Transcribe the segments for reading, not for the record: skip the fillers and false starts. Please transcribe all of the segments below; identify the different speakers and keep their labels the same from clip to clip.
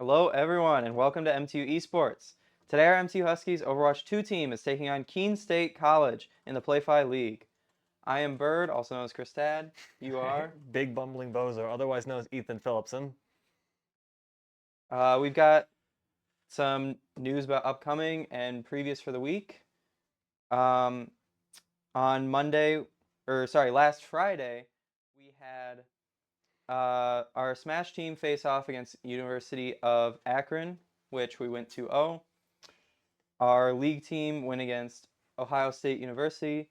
Speaker 1: Hello, everyone, and welcome to MTU Esports. Today, our MTU Huskies Overwatch 2 team is taking on Keene State College in the Playfly League. I am Bird, also known as Kristad. You are?
Speaker 2: Big bumbling bozo, otherwise known as Ethan Phillipson.
Speaker 1: We've got some news about upcoming and previous for the week. Um, on last Friday, we had our Smash team face off against University of Akron, which we went 2-0. Our league team went against Ohio State University,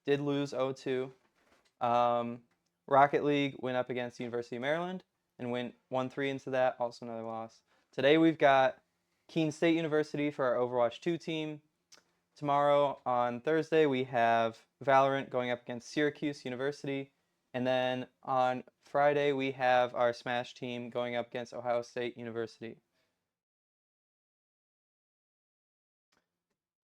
Speaker 1: did lose 0-2. Rocket League went up against University of Maryland and went 1-3 into that, also another loss. Today we've got Keene State University for our Overwatch 2 team. Tomorrow on Thursday we have Valorant going up against Syracuse University. And then on Friday we have our Smash team going up against Ohio State University.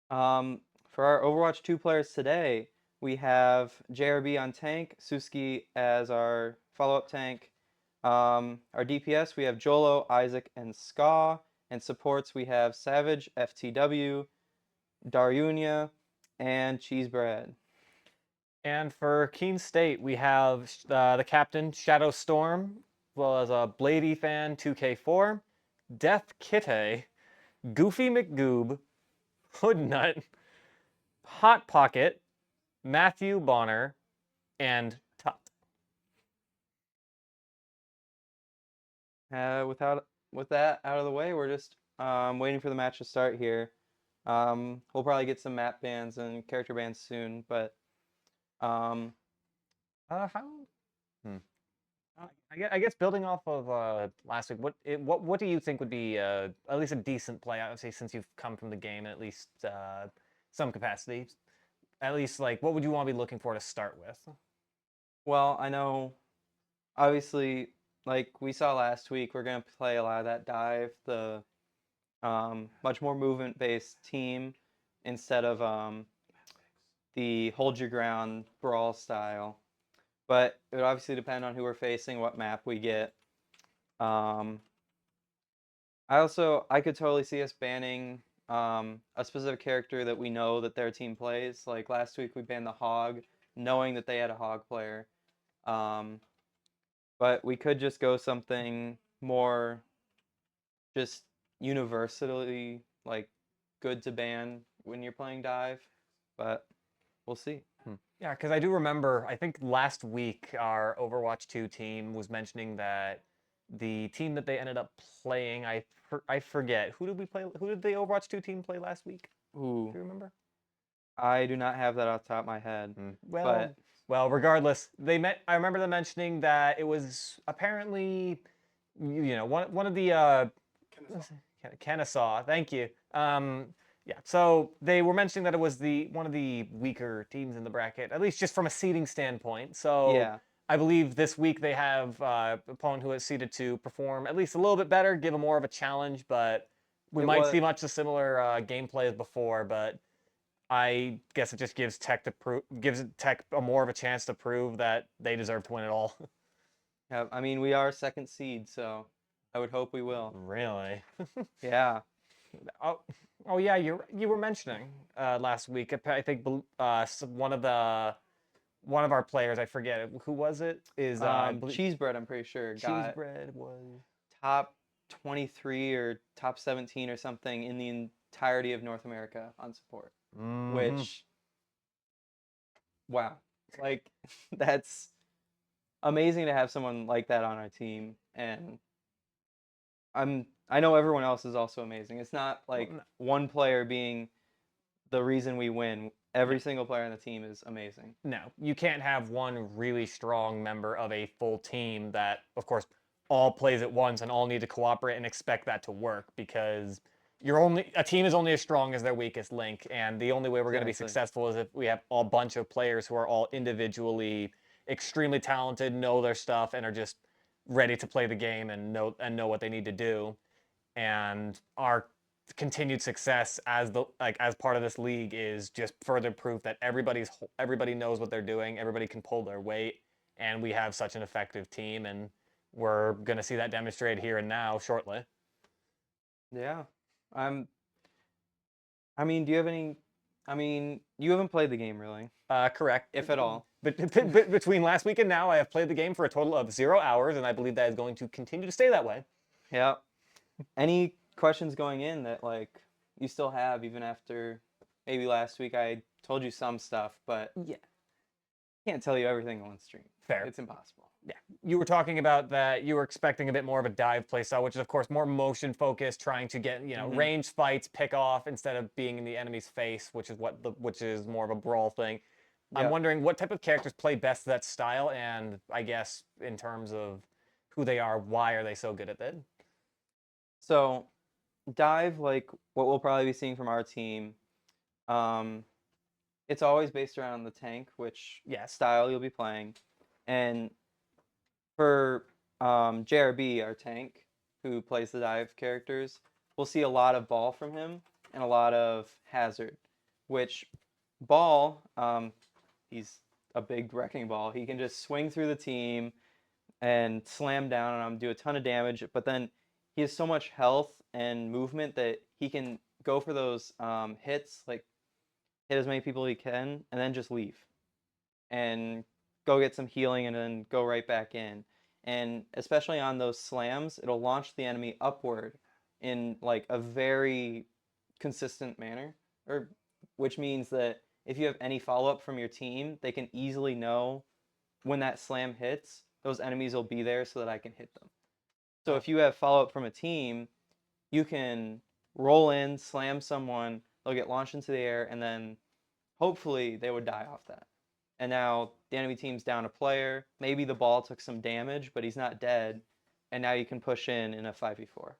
Speaker 1: For our Overwatch 2 players today, we have JRB on tank, Suski as our follow-up tank. Our DPS, we have Jolo, Isaac, and Ska. And supports, we have Savage, FTW, Darunia, and Cheesebread.
Speaker 2: And for Keene State, we have the captain, Shadow Storm, as well as a Blady fan, 2K4, Death Kitty, Goofy McGoob, Hoodnut, Hot Pocket, Matthew Bonner, and Tut.
Speaker 1: With that out of the way, we're just waiting for the match to start here. We'll probably get some map bans and character bans soon, but
Speaker 2: How? I guess building off of last week, what do you think would be at least a decent play? Obviously, since you've come from the game in at least some capacity, at least like what would you want to be looking for to start with?
Speaker 1: well, I know obviously, like we saw last week, we're going to play a lot of that dive, the much more movement-based team instead of the hold your ground brawl style. But it would obviously depend on who we're facing, what map we get. Um, I could totally see us banning a specific character that we know that their team plays. Like last week, we banned the Hog, knowing that they had a Hog player. Um, but we could just go something more just universally like good to ban when you're playing dive, but we'll see.
Speaker 2: Yeah, because I do remember, I think last week our Overwatch 2 team was mentioning that the team that they ended up playing, I forget, who did we play? Who did the Overwatch 2 team play last week?
Speaker 1: Ooh,
Speaker 2: Do you remember?
Speaker 1: I do not have that off the top of my head,
Speaker 2: Well,
Speaker 1: but
Speaker 2: regardless, I remember them mentioning that it was apparently, one of the Kennesaw. Thank you. Yeah, so they were mentioning that it was the one of the weaker teams in the bracket, at least just from a seeding standpoint. So
Speaker 1: yeah,
Speaker 2: I believe this week they have opponent who is seeded to perform at least a little bit better, give them more of a challenge, but we
Speaker 1: it
Speaker 2: might
Speaker 1: was
Speaker 2: see much a similar gameplay as before. But I guess it just gives Tech a more of a chance to prove that they deserve to win it all.
Speaker 1: yeah, I mean, we are second seed, so I would hope we will.
Speaker 2: Really?
Speaker 1: Yeah.
Speaker 2: Oh, oh yeah, you were mentioning last week. I think one of our players, I forget who was it, is I believe
Speaker 1: Cheesebread, I'm pretty sure, got
Speaker 2: Cheesebread was.
Speaker 1: top 23 or top 17 or something in the entirety of North America on support,
Speaker 2: Mm-hmm.
Speaker 1: which, wow. Like, that's amazing to have someone like that on our team, and I know everyone else is also amazing. It's not
Speaker 2: Well,
Speaker 1: like one player being the reason we win.
Speaker 2: no,
Speaker 1: Every single player on the team is amazing.
Speaker 2: no, you can't have one really strong member of a full team that, of course, all plays at once and all need to cooperate and expect that to work because a team is only as strong as their weakest link, and the only way we're going to be
Speaker 1: Exactly.
Speaker 2: successful is if we have a bunch of players who are all individually extremely talented, know their stuff, and are just ready to play the game and know what they need to do. And our continued success as part of this league is just further proof that everybody knows what they're doing, everybody can pull their weight, and we have such an effective team, and we're going to see that demonstrated here and now shortly.
Speaker 1: Yeah. I'm. I mean, do you have any? I mean, you haven't played the game really,
Speaker 2: Correct.
Speaker 1: if at all.
Speaker 2: But between last week and now, I have played the game for a total of 0 hours, and I believe that is going to continue to stay that way.
Speaker 1: Yeah. Any questions going in that like you still have even after maybe last week I told you some stuff, but
Speaker 2: Yeah.
Speaker 1: can't tell you everything on stream.
Speaker 2: Fair.
Speaker 1: It's impossible.
Speaker 2: Yeah. You were talking about that you were expecting a bit more of a dive playstyle, which is of course more motion focused, trying to get, ranged fights, pick off instead of being in the enemy's face, which is more of a brawl thing. I'm
Speaker 1: Yeah.
Speaker 2: wondering what type of characters play best that style, and I guess in terms of who they are, why are they so good at that?
Speaker 1: So dive, like what we'll probably be seeing from our team, um, it's always based around the tank, which
Speaker 2: Yes.
Speaker 1: style you'll be playing. And for JRB, our tank, who plays the dive characters, we'll see a lot of ball from him and a lot of hazard, which ball, he's a big wrecking ball. He can just swing through the team and slam down on them, do a ton of damage, but then he has so much health and movement that he can go for those hits, like hit as many people he can, and then just leave and go get some healing and then go right back in. And especially on those slams, it'll launch the enemy upward in like a very consistent manner, or which means that if you have any follow up from your team, they can easily know when that slam hits, those enemies will be there so that I can hit them. So if you have follow up from a team, you can roll in, slam someone, they'll get launched into the air, and then hopefully they would die off that. And now the enemy team's down a player. Maybe the ball took some damage, but he's not dead. And now you can push in a 5v4.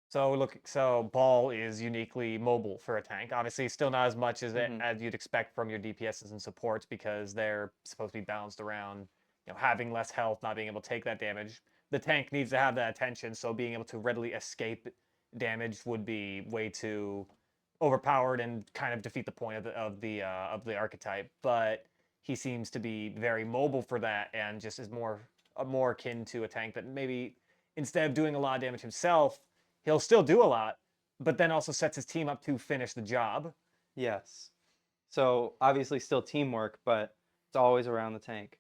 Speaker 2: So ball is uniquely mobile for a tank. Obviously, still not as much as
Speaker 1: Mhm.
Speaker 2: as you'd expect from your DPSs and supports because they're supposed to be balanced around, having less health, not being able to take that damage. The tank needs to have that attention, so being able to readily escape damage would be way too overpowered and kind of defeat the point of the archetype. But he seems to be very mobile for that, and just is more akin to a tank that maybe instead of doing a lot of damage himself, he'll still do a lot, but then also sets his team up to finish the job.
Speaker 1: Yes. So obviously still teamwork, but it's always around the tank.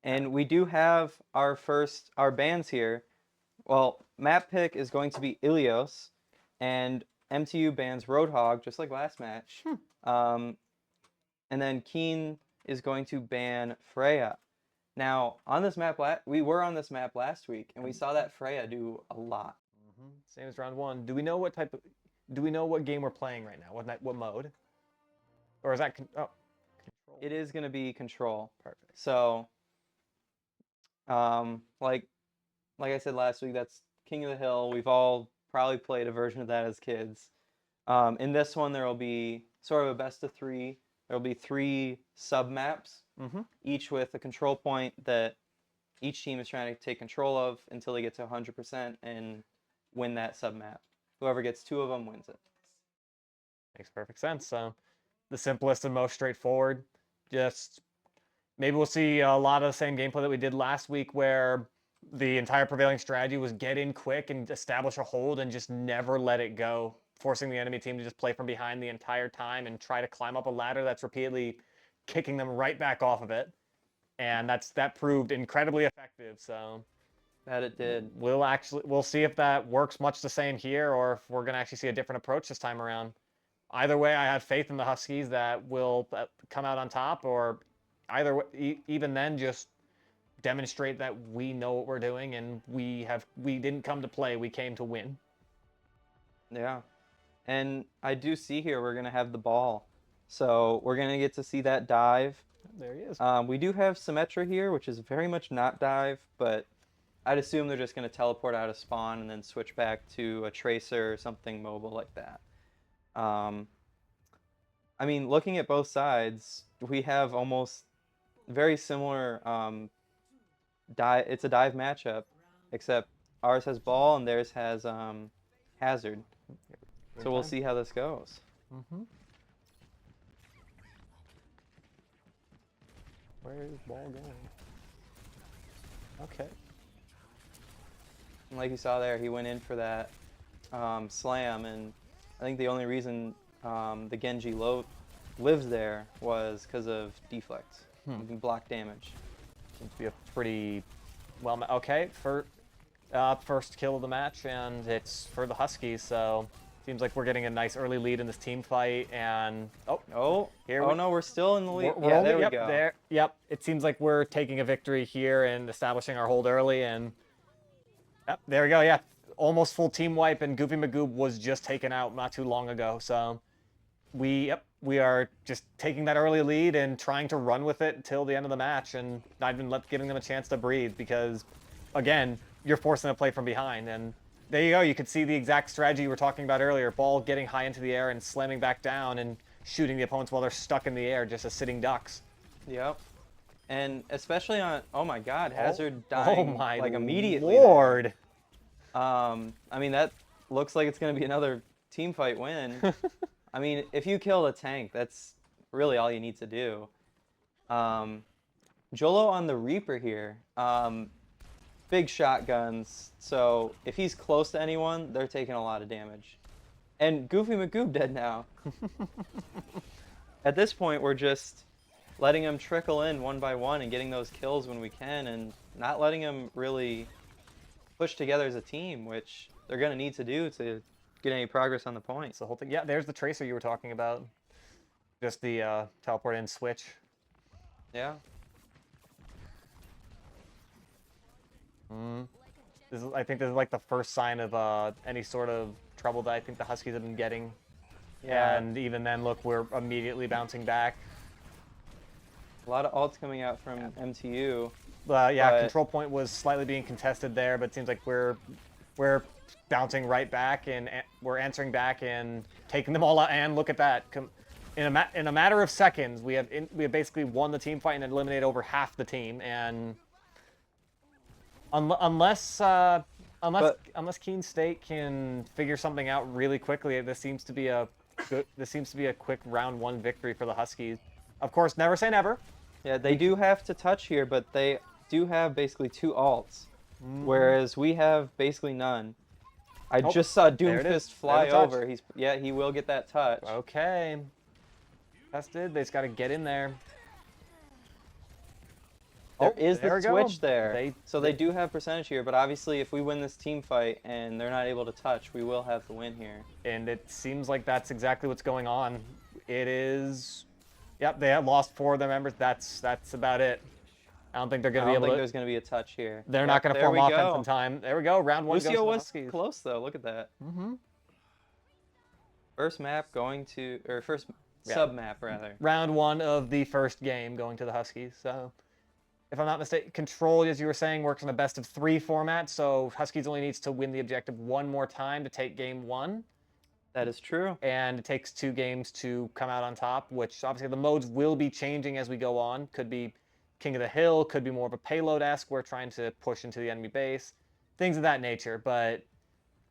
Speaker 1: And we do have our bands here. Well, map pick is going to be Ilios, and MTU bans Roadhog, just like last match. Um, and then Keene is going to ban Freya. Now, on this map, we were on this map last week, and we saw that Freya do a lot.
Speaker 2: Same as round one. Do we know what type of? Do we know what game we're playing right now? What mode? Or is that control?
Speaker 1: It is going to be control.
Speaker 2: Perfect.
Speaker 1: So, like I said last week, that's King of the Hill. We've all probably played a version of that as kids. In this one, there will be sort of a best of three. There will be 3 sub maps, each with a control point that each team is trying to take control of until they get to 100% and win that sub map. Whoever gets 2 of them wins it.
Speaker 2: Makes perfect sense. So, the simplest and most straightforward. Just maybe we'll see a lot of the same gameplay that we did last week, where the entire prevailing strategy was get in quick and establish a hold and just never let it go, forcing the enemy team to just play from behind the entire time and try to climb up a ladder that's repeatedly kicking them right back off of it. And that proved incredibly effective. So
Speaker 1: That it did.
Speaker 2: we'll see if that works much the same here, or if we're gonna actually see a different approach this time around. Either way, I have faith in the Huskies that will come out on top, or either way, even then, just demonstrate that we know what we're doing and we didn't come to play, we came to win.
Speaker 1: Yeah. And I do see here we're going to have the ball. So we're going to get to see that dive.
Speaker 2: There he is.
Speaker 1: We do have Symmetra here, which is very much not dive, but I'd assume they're just going to teleport out of spawn and then switch back to a Tracer or something mobile like that. I mean, looking at both sides, we have almost very similar dive. It's a dive matchup, except ours has ball and theirs has hazard. So we'll see how this goes.
Speaker 2: Where is ball going? Okay.
Speaker 1: And like you saw there, he went in for that slam, and I think the only reason the Genji lives there was because of deflects, block damage.
Speaker 2: Seems to be a pretty well. Okay, first kill of the match, and it's for the Huskies. So seems like we're getting a nice early lead in this team fight. And
Speaker 1: Oh, no, we're still in the lead.
Speaker 2: We're
Speaker 1: Yeah,
Speaker 2: only,
Speaker 1: there we
Speaker 2: yep,
Speaker 1: go.
Speaker 2: there. Yep. It seems like we're taking a victory here and establishing our hold early. And yep, there we go. Yeah, almost full team wipe, and Goofy Magoob was just taken out not too long ago. So we are just taking that early lead and trying to run with it until the end of the match, and not even giving them a chance to breathe, because again, you're forcing them to play from behind. And there you go. You could see the exact strategy you were talking about earlier. Ball getting high into the air and slamming back down and shooting the opponents while they're stuck in the air, just as sitting ducks.
Speaker 1: Yep. And especially on, oh my God, Hazard dying
Speaker 2: my
Speaker 1: like immediately.
Speaker 2: Lord.
Speaker 1: I mean, that looks like it's going to be another team fight win. I mean, if you kill the tank, that's really all you need to do. Jolo on the Reaper here. Big shotguns, so if he's close to anyone, they're taking a lot of damage. And Goofy Magoob dead now. At this point, we're just letting them trickle in one by one and getting those kills when we can, and not letting them really push together as a team, which they're going to need to do to get any progress on the point.
Speaker 2: It's the whole thing. Yeah, there's the Tracer you were talking about. Just the teleport in switch.
Speaker 1: Yeah.
Speaker 2: I think this is like the first sign of any sort of trouble that I think the Huskies have been getting.
Speaker 1: Yeah.
Speaker 2: And even then, look, we're immediately bouncing back.
Speaker 1: A lot of ults coming out from MTU.
Speaker 2: Yeah, control point was slightly being contested there, but it seems like we're bouncing right back, and we're answering back and taking them all out. And look at that! In a matter of seconds, we have basically won the team fight and eliminated over half the team. And unless Keene State can figure something out really quickly, this seems to be a quick round 1 victory for the Huskies. Of course, never say never.
Speaker 1: Yeah, they do have to touch here, but they do have basically 2 ults, whereas we have basically none. I just saw Doomfist fly over. He will get that touch.
Speaker 2: Okay. Tested. They just got to get in there.
Speaker 1: There is the switch there. So they do have percentage here, but obviously if we win this team fight and they're not able to touch, we will have the win here.
Speaker 2: And it seems like that's exactly what's going on. It is... Yep, they have lost 4 of their members. That's about it. I don't think they're going to be able to...
Speaker 1: I don't think there's going to be a touch here.
Speaker 2: They're not going to form offense in time. There we go. Round 1 goes to the Huskies.
Speaker 1: Was close, though. Look at that. First map going to... Or first sub-map, rather.
Speaker 2: Round 1 of the first game going to the Huskies. So, if I'm not mistaken, Control, as you were saying, works on a best-of-3 format. So, Huskies only needs to win the objective 1 more time to take game 1.
Speaker 1: That is true.
Speaker 2: And it takes 2 games to come out on top, which obviously the modes will be changing as we go on. Could be King of the Hill, could be more of a payload-esque. We're trying to push into the enemy base, things of that nature. But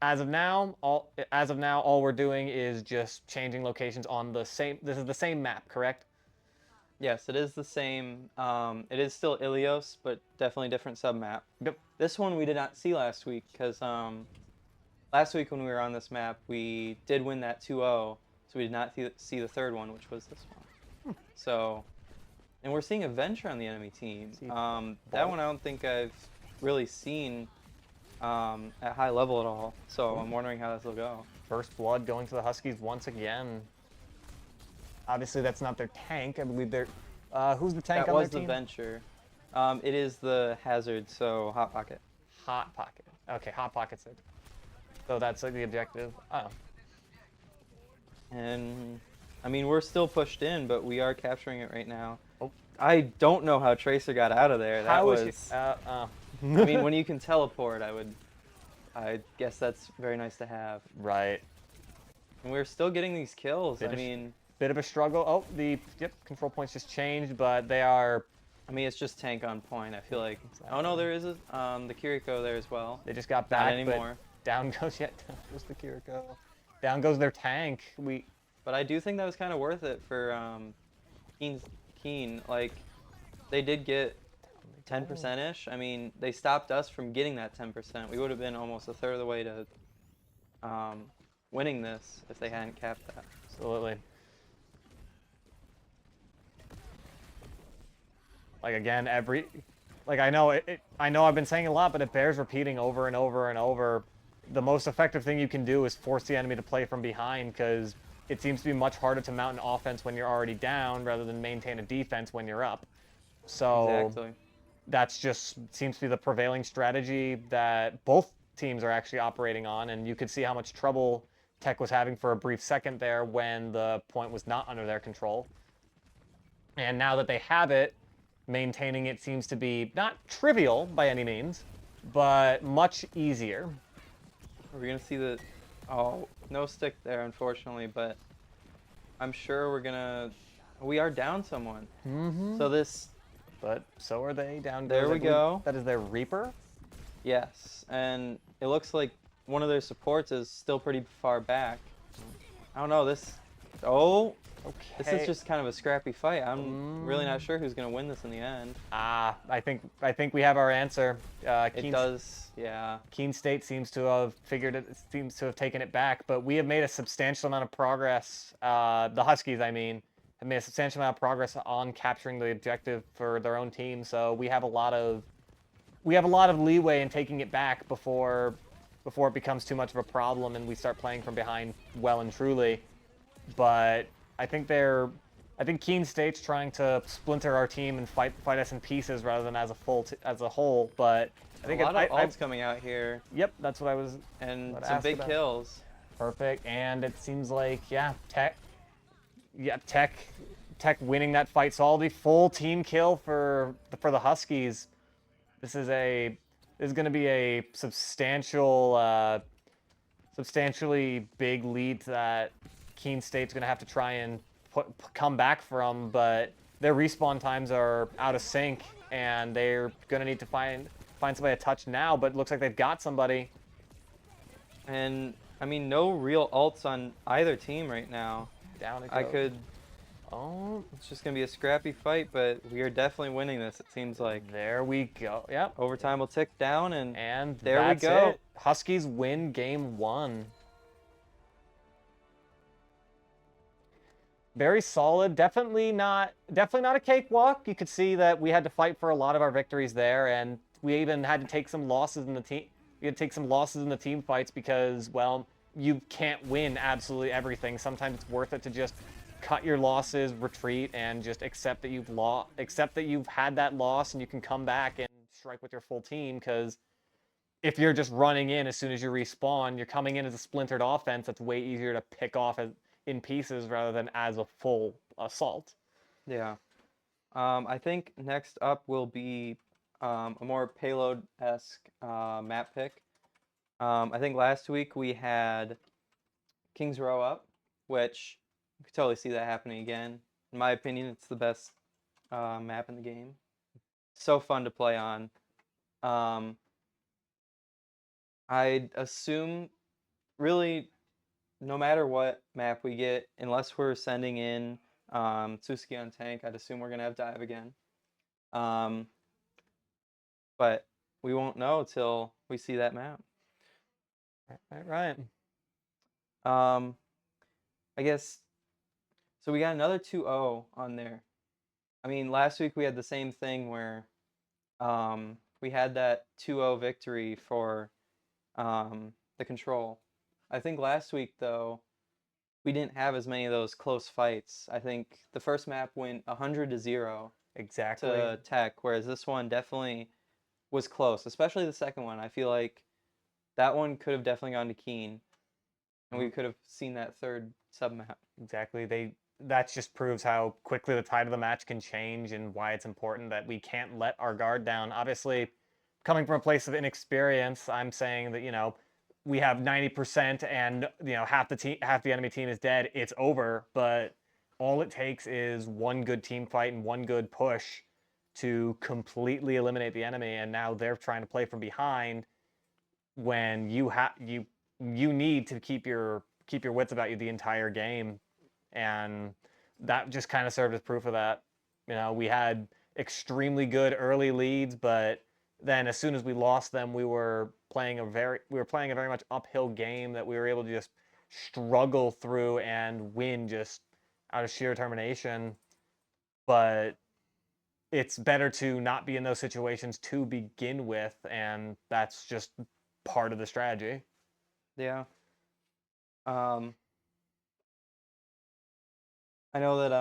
Speaker 2: as of now, all we're doing is just changing locations on the same. This is the same map, correct?
Speaker 1: Yes, it is the same. It is still Ilios, but definitely different sub-map.
Speaker 2: Yep.
Speaker 1: This one we did not see last week because last week when we were on this map, we did win that 2-0, so we did not see the third one, which was this one. So, and we're seeing a Venture on the enemy team. That one I don't think I've really seen at high level at all, so I'm wondering how this will go.
Speaker 2: First blood going to the Huskies once again. Obviously, that's not their tank. I believe they're... who's the tank on their team?
Speaker 1: That was the Venture. It is the Hazard, so Hot Pocket.
Speaker 2: Hot Pocket. Okay, Hot Pocket's it. So that's like the objective. Oh.
Speaker 1: And I mean, we're still pushed in, but we are capturing it right now. Oh, I don't know how Tracer got out of there. That was. I mean, when you can teleport, I guess that's very nice to have.
Speaker 2: Right.
Speaker 1: And we're still getting these kills.
Speaker 2: Bit of a struggle. Oh, control points just changed, but they are.
Speaker 1: I mean, it's just tank on point. I feel like. Exactly. Oh no, there is the Kiriko there as well.
Speaker 2: They just got back.
Speaker 1: Not anymore.
Speaker 2: Down goes down goes the Kiriko. Down goes their tank.
Speaker 1: But I do think that was kind of worth it for Keene. Like, they did get 10%-ish. I mean, they stopped us from getting that 10%. We would have been almost a third of the way to winning this if they hadn't capped that.
Speaker 2: Absolutely. Like again, I know I know I've been saying a lot, but it bears repeating over and over and over. The most effective thing you can do is force the enemy to play from behind, because it seems to be much harder to mount an offense when you're already down rather than maintain a defense when you're up. So
Speaker 1: Exactly.
Speaker 2: that's just seems to be the prevailing strategy that both teams are actually operating on, and you could see how much trouble Tech was having for a brief second there when the point was not under their control. And now that they have it, maintaining it seems to be not trivial by any means, but much easier.
Speaker 1: We're gonna see the. Oh, no stick there, unfortunately, but I'm sure we're gonna. We are down someone.
Speaker 2: Mm-hmm.
Speaker 1: So this.
Speaker 2: But so are they. Down goes,
Speaker 1: There
Speaker 2: I
Speaker 1: we
Speaker 2: believe
Speaker 1: go.
Speaker 2: that is their Reaper.
Speaker 1: Yes, and it looks like one of their supports is still pretty far back. I don't know this. Oh, this is
Speaker 2: Okay.
Speaker 1: just kind of a scrappy fight. I'm really not sure who's gonna win this in the end.
Speaker 2: I think we have our answer.
Speaker 1: It does, yeah.
Speaker 2: Keene State seems to have figured it, seems to have taken it back, but we have made a substantial amount of progress. The Huskies, I mean, have made a substantial amount of progress on capturing the objective for their own team. So we have a lot of leeway in taking it back before it becomes too much of a problem and we start playing from behind well and truly. But I think Keene State's trying to splinter our team and fight us in pieces rather than as a whole. But I think
Speaker 1: A lot of ults coming out here.
Speaker 2: Yep, that's what I was.
Speaker 1: And some big kills.
Speaker 2: Perfect, and it seems like Tech winning that fight solidly. Full team kill for the Huskies. This is going to be a substantially big lead that Keene State's going to have to try and come back from, but their respawn times are out of sync, and they're going to need to find somebody to touch now, but it looks like they've got somebody.
Speaker 1: And, I mean, no real ults on either team right now.
Speaker 2: Down it goes. Oh.
Speaker 1: It's just going to be a scrappy fight, but we are definitely winning this, it seems like.
Speaker 2: There we go. Yep.
Speaker 1: Overtime will tick down, and there
Speaker 2: that's
Speaker 1: we go.
Speaker 2: It. Huskies win game 1. Very solid. Definitely not a cakewalk. You could see that we had to fight for a lot of our victories there, and we even had to take some losses in the team. We had to take some losses in the team fights because, well, you can't win absolutely everything. Sometimes it's worth it to just cut your losses, retreat, and just accept that you've had that loss, and you can come back and strike with your full team. Because if you're just running in as soon as you respawn, you're coming in as a splintered offense. That's way easier to pick off in pieces rather than as a full assault.
Speaker 1: Yeah. I think next up will be a more payload-esque map pick. I think last week we had King's Row up, which you could totally see that happening again. In my opinion, it's the best map in the game. So fun to play on. I'd assume, really, no matter what map we get, unless we're sending in Tsusuke on tank, I'd assume we're going to have dive again. But we won't know till we see that map.
Speaker 2: Right.
Speaker 1: I guess, so we got another 2-0 on there. I mean, last week we had the same thing where we had that 2-0 victory for the control. I think last week, though, we didn't have as many of those close fights. I think the first map went 100-0
Speaker 2: exactly
Speaker 1: to Tech, whereas this one definitely was close, especially the second one. I feel like that one could have definitely gone to Keene, and we could have seen that third sub-map.
Speaker 2: Exactly. That just proves how quickly the tide of the match can change and why it's important that we can't let our guard down. Obviously, coming from a place of inexperience, I'm saying that, we have 90% and, half the enemy team is dead, it's over. But all it takes is one good team fight and one good push to completely eliminate the enemy. And now they're trying to play from behind when you need to keep your wits about you the entire game. And that just kind of served as proof of that. We had extremely good early leads, but then as soon as we lost them, we were playing a very much uphill game that we were able to just struggle through and win just out of sheer determination. But it's better to not be in those situations to begin with, and that's just part of the strategy.
Speaker 1: Yeah. Um, I know that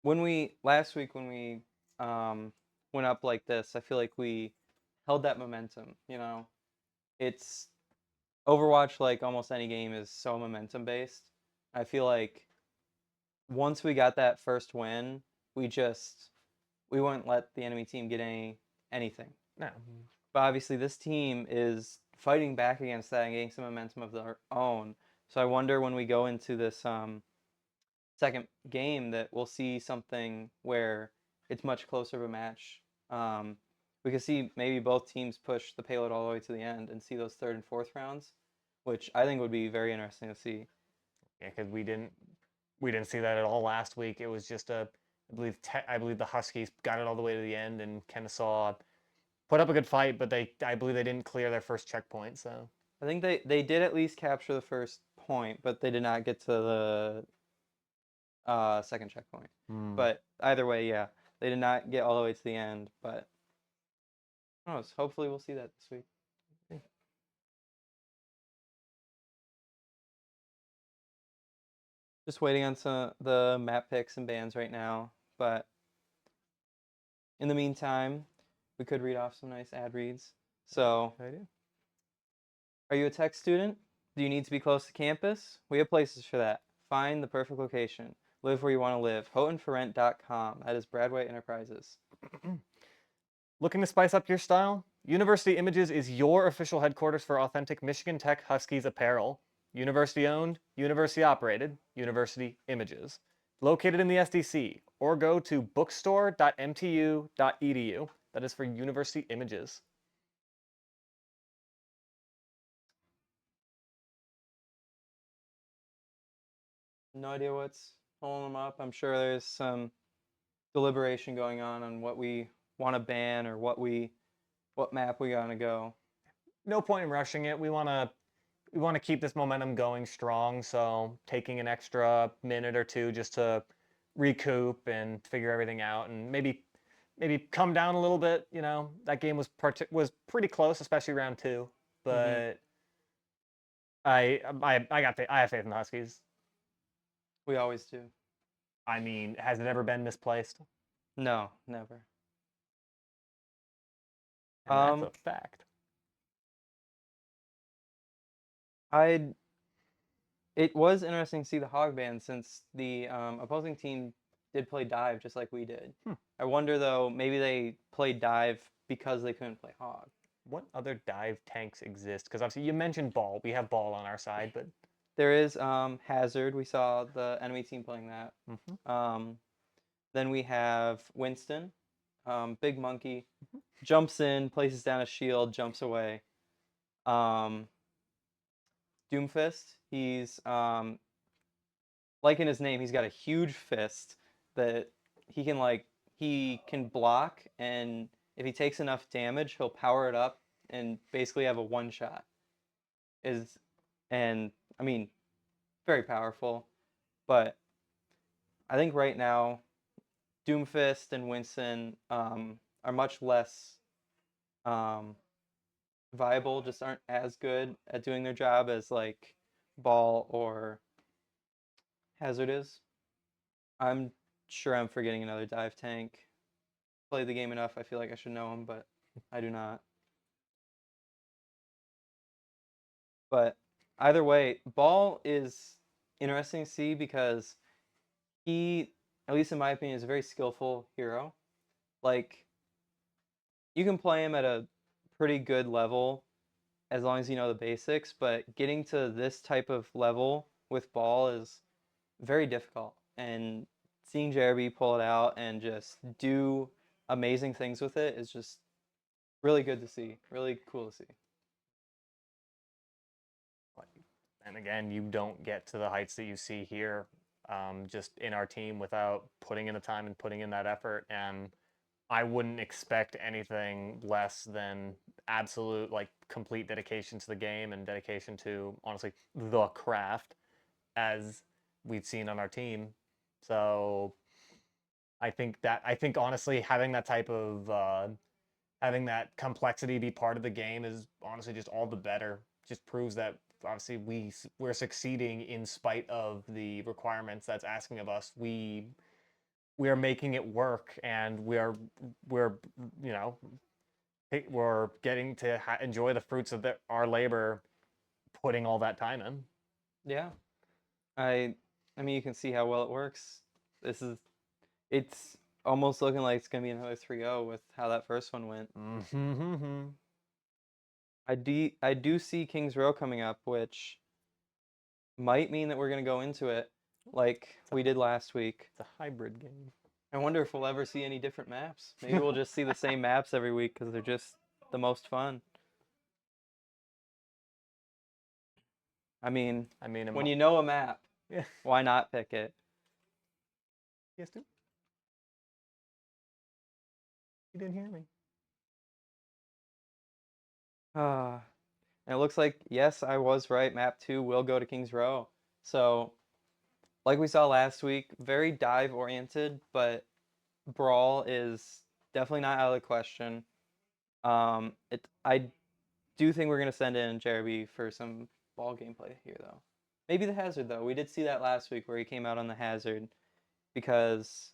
Speaker 1: when we last week when we um went up like this, I feel like we held that momentum. It's Overwatch, like almost any game, is so momentum based. I feel like once we got that first win, we wouldn't let the enemy team get anything.
Speaker 2: No.
Speaker 1: But obviously, this team is fighting back against that and getting some momentum of their own. So I wonder when we go into this second game that we'll see something where it's much closer of a match. Um, we could see maybe both teams push the payload all the way to the end and see those third and fourth rounds, which I think would be very interesting to see.
Speaker 2: Yeah, because we didn't see that at all last week. It was just I believe the Huskies got it all the way to the end, and Kennesaw put up a good fight, but I believe they didn't clear their first checkpoint. So
Speaker 1: I think they did at least capture the first point, but they did not get to the second checkpoint. But either way, yeah, they did not get all the way to the end. But who knows? Hopefully, we'll see that this week. Just waiting on some the map picks and bans right now. But in the meantime, we could read off some nice ad reads. So,
Speaker 2: I do.
Speaker 1: are you a tech student? Do you need to be close to campus? We have places for that. Find the perfect location. Live where you want to live. HoughtonForRent.com. That is Bradway Enterprises.
Speaker 2: Looking to spice up your style? University Images is your official headquarters for authentic Michigan Tech Huskies apparel. University owned, university operated, University Images. Located in the SDC, or go to bookstore.mtu.edu. That is for University Images.
Speaker 1: No idea what's holding them up. I'm sure there's some deliberation going on what we want to ban or what map we gotta go.
Speaker 2: No point in rushing it. We want to keep this momentum going strong, so taking an extra minute or two just to recoup and figure everything out, and maybe come down a little bit. That game was pretty close, especially round two.
Speaker 1: Mm-hmm.
Speaker 2: But I have faith in the Huskies.
Speaker 1: We always do.
Speaker 2: I mean, has it ever been misplaced?
Speaker 1: No, never.
Speaker 2: And that's
Speaker 1: Um,
Speaker 2: a fact.
Speaker 1: I It was interesting to see the hog ban since the opposing team did play dive just like we did.
Speaker 2: Hmm.
Speaker 1: I wonder though, maybe they played dive because they couldn't play hog.
Speaker 2: What other dive tanks exist? Because obviously you mentioned ball. We have ball on our side, but
Speaker 1: There is Hazard. We saw the enemy team playing that.
Speaker 2: mm-hmm.
Speaker 1: Um, then we have Winston, big monkey, jumps in, places down a shield, jumps away. Um, Doomfist, he's like in his name, he's got a huge fist that he can block, and if he takes enough damage, he'll power it up and basically have a one shot. Is and I mean, very powerful, but I think right now Doomfist and Winston are much less um, viable, just aren't as good at doing their job as like Ball or Hazard is. I'm sure I'm forgetting another dive tank. Played the game enough, I feel like I should know him, but I do not. But either way, Ball is interesting to see because he, at least in my opinion, is a very skillful hero. Like, you can play him at a pretty good level as long as you know the basics, but getting to this type of level with Ball is very difficult. And seeing Jeremy pull it out and just do amazing things with it is just really good to see. Really cool to see.
Speaker 2: And again, you don't get to the heights that you see here just in our team without putting in the time and putting in that effort. And I wouldn't expect anything less than absolute, like, complete dedication to the game and dedication to, honestly, the craft, as we've seen on our team. So I think honestly having that type of having that complexity be part of the game is honestly just all the better. Just proves that obviously we're succeeding in spite of the requirements that's asking of us. We are making it work, and we're you know we're getting to enjoy the fruits of our labor, putting all that time in.
Speaker 1: Yeah. I mean, you can see how well it works. It's almost looking like it's gonna be another 3-0 with how that first one went.
Speaker 2: Mm-hmm.
Speaker 1: I do see Kings Row coming up, which might mean that we're gonna go into it like we did last week.
Speaker 2: It's a hybrid game.
Speaker 1: I wonder if we'll ever see any different maps. Maybe we'll just see the same maps every week because they're just the most fun. I mean, when you know a map,
Speaker 2: yeah.
Speaker 1: why not pick it?
Speaker 2: Yes, dude. You didn't hear me.
Speaker 1: And it looks like, yes, I was right. Map 2 will go to Kings Row. So, like we saw last week, very dive oriented, but Brawl is definitely not out of the question. I do think we're gonna send in Jeremy for some ball gameplay here, though. Maybe the Hazard, though. We did see that last week where he came out on the Hazard, because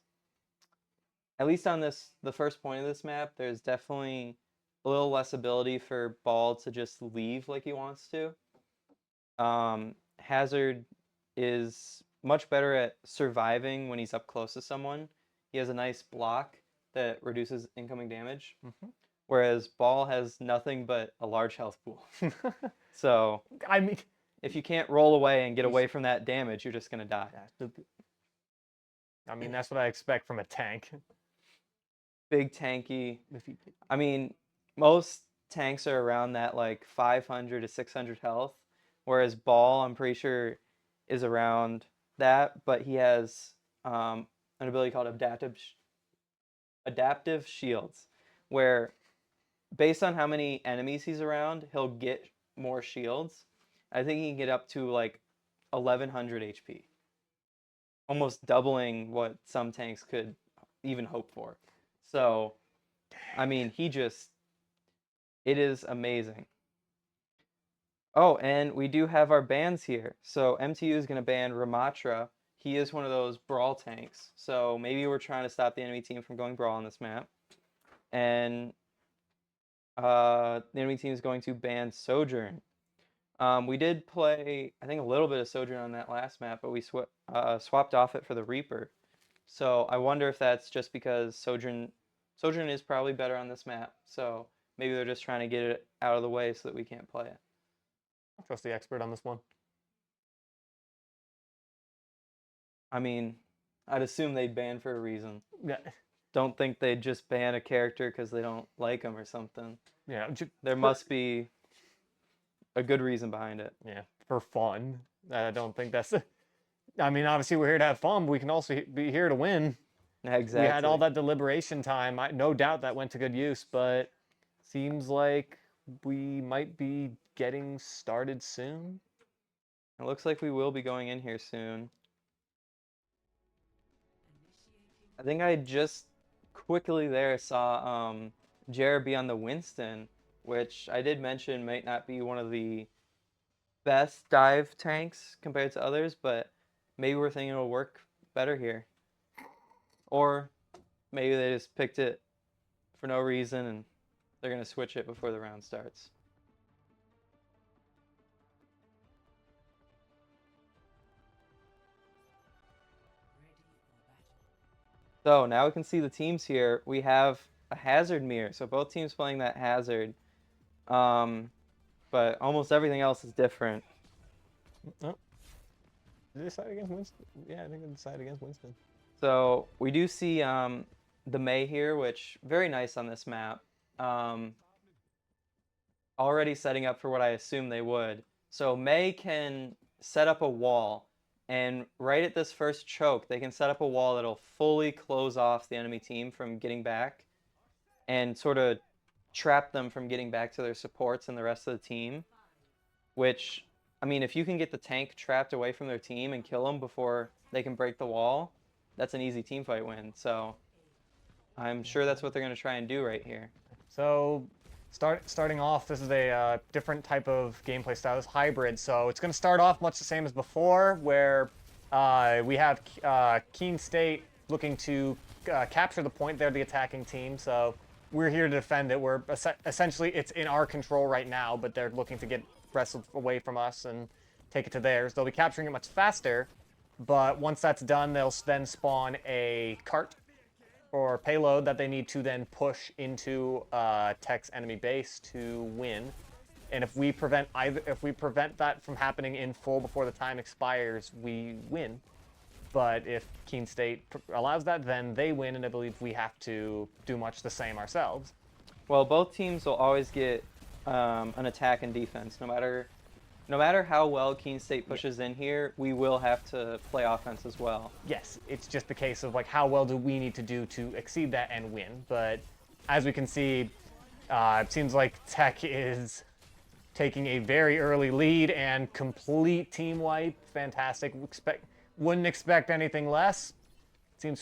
Speaker 1: at least on the first point of this map, there's definitely a little less ability for Ball to just leave like he wants to. Hazard is much better at surviving when he's up close to someone. He has a nice block that reduces incoming damage, whereas Ball has nothing but a large health pool. So,
Speaker 2: I mean,
Speaker 1: if you can't roll away and get away from that damage, you're just gonna die.
Speaker 2: I mean, that's what I expect from a tank.
Speaker 1: Big tanky. I mean, most tanks are around that like 500 to 600 health, whereas Ball, I'm pretty sure, is around that, but he has an ability called adaptive shields, where based on how many enemies he's around, he'll get more shields. I think he can get up to like 1100 HP, almost doubling what some tanks could even hope for. So, I mean, it is amazing. Oh, and we do have our bans here. So MTU is going to ban Ramatra. He is one of those Brawl tanks. So maybe we're trying to stop the enemy team from going Brawl on this map. And the enemy team is going to ban Sojourn. We did play, I think, a little bit of Sojourn on that last map, but we swapped off it for the Reaper. So I wonder if that's just because Sojourn is probably better on this map. So maybe they're just trying to get it out of the way so that we can't play it.
Speaker 2: I trust the expert on this one.
Speaker 1: I mean, I'd assume they'd ban for a reason.
Speaker 2: Yeah.
Speaker 1: Don't think they'd just ban a character because they don't like him or something.
Speaker 2: Yeah.
Speaker 1: There must be a good reason behind it.
Speaker 2: Yeah, for fun. I don't think that's. I mean, obviously we're here to have fun, but we can also be here to win.
Speaker 1: Exactly.
Speaker 2: We had all that deliberation time. No doubt that went to good use, but seems like we might be getting started soon.
Speaker 1: It looks like we will be going in here soon. I think I just quickly there saw Jared be on the Winston, which I did mention might not be one of the best dive tanks compared to others, but maybe we're thinking it'll work better here. Or maybe they just picked it for no reason and they're going to switch it before the round starts. So now we can see the teams here. We have a Hazard mirror, so both teams playing that Hazard. But almost everything else is different.
Speaker 2: Oh. Did they decide against Winston? Yeah, I think they decided against Winston.
Speaker 1: So we do see the Mei here, which very nice on this map. Already setting up for what I assume they would. So Mei can set up a wall, and right at this first choke, they can set up a wall that'll fully close off the enemy team from getting back. and sort of trap them from getting back to their supports and the rest of the team. Which, I mean, if you can get the tank trapped away from their team and kill them before they can break the wall, that's an easy team fight win. So I'm sure that's what they're going to try and do right here.
Speaker 2: So starting off, this is a different type of gameplay style. It's hybrid, so it's going to start off much the same as before, where we have Keene State looking to capture the point. They're the attacking team, so we're here to defend it. We're essentially, it's in our control right now, but they're looking to get wrestled away from us and take it to theirs. They'll be capturing it much faster, but once that's done, they'll then spawn a cart or payload that they need to then push into Tech's enemy base to win. And if we prevent that from happening in full before the time expires, we win. But if Keene State allows that, then they win, and I believe we have to do much the same ourselves.
Speaker 1: Well, both teams will always get an attack and defense. No matter how well Keene State pushes in here, we will have to play offense as well.
Speaker 2: Yes, it's just the case of like how well do we need to do to exceed that and win. But as we can see, it seems like Tech is taking a very early lead and complete team wipe. Fantastic. Wouldn't expect anything less. I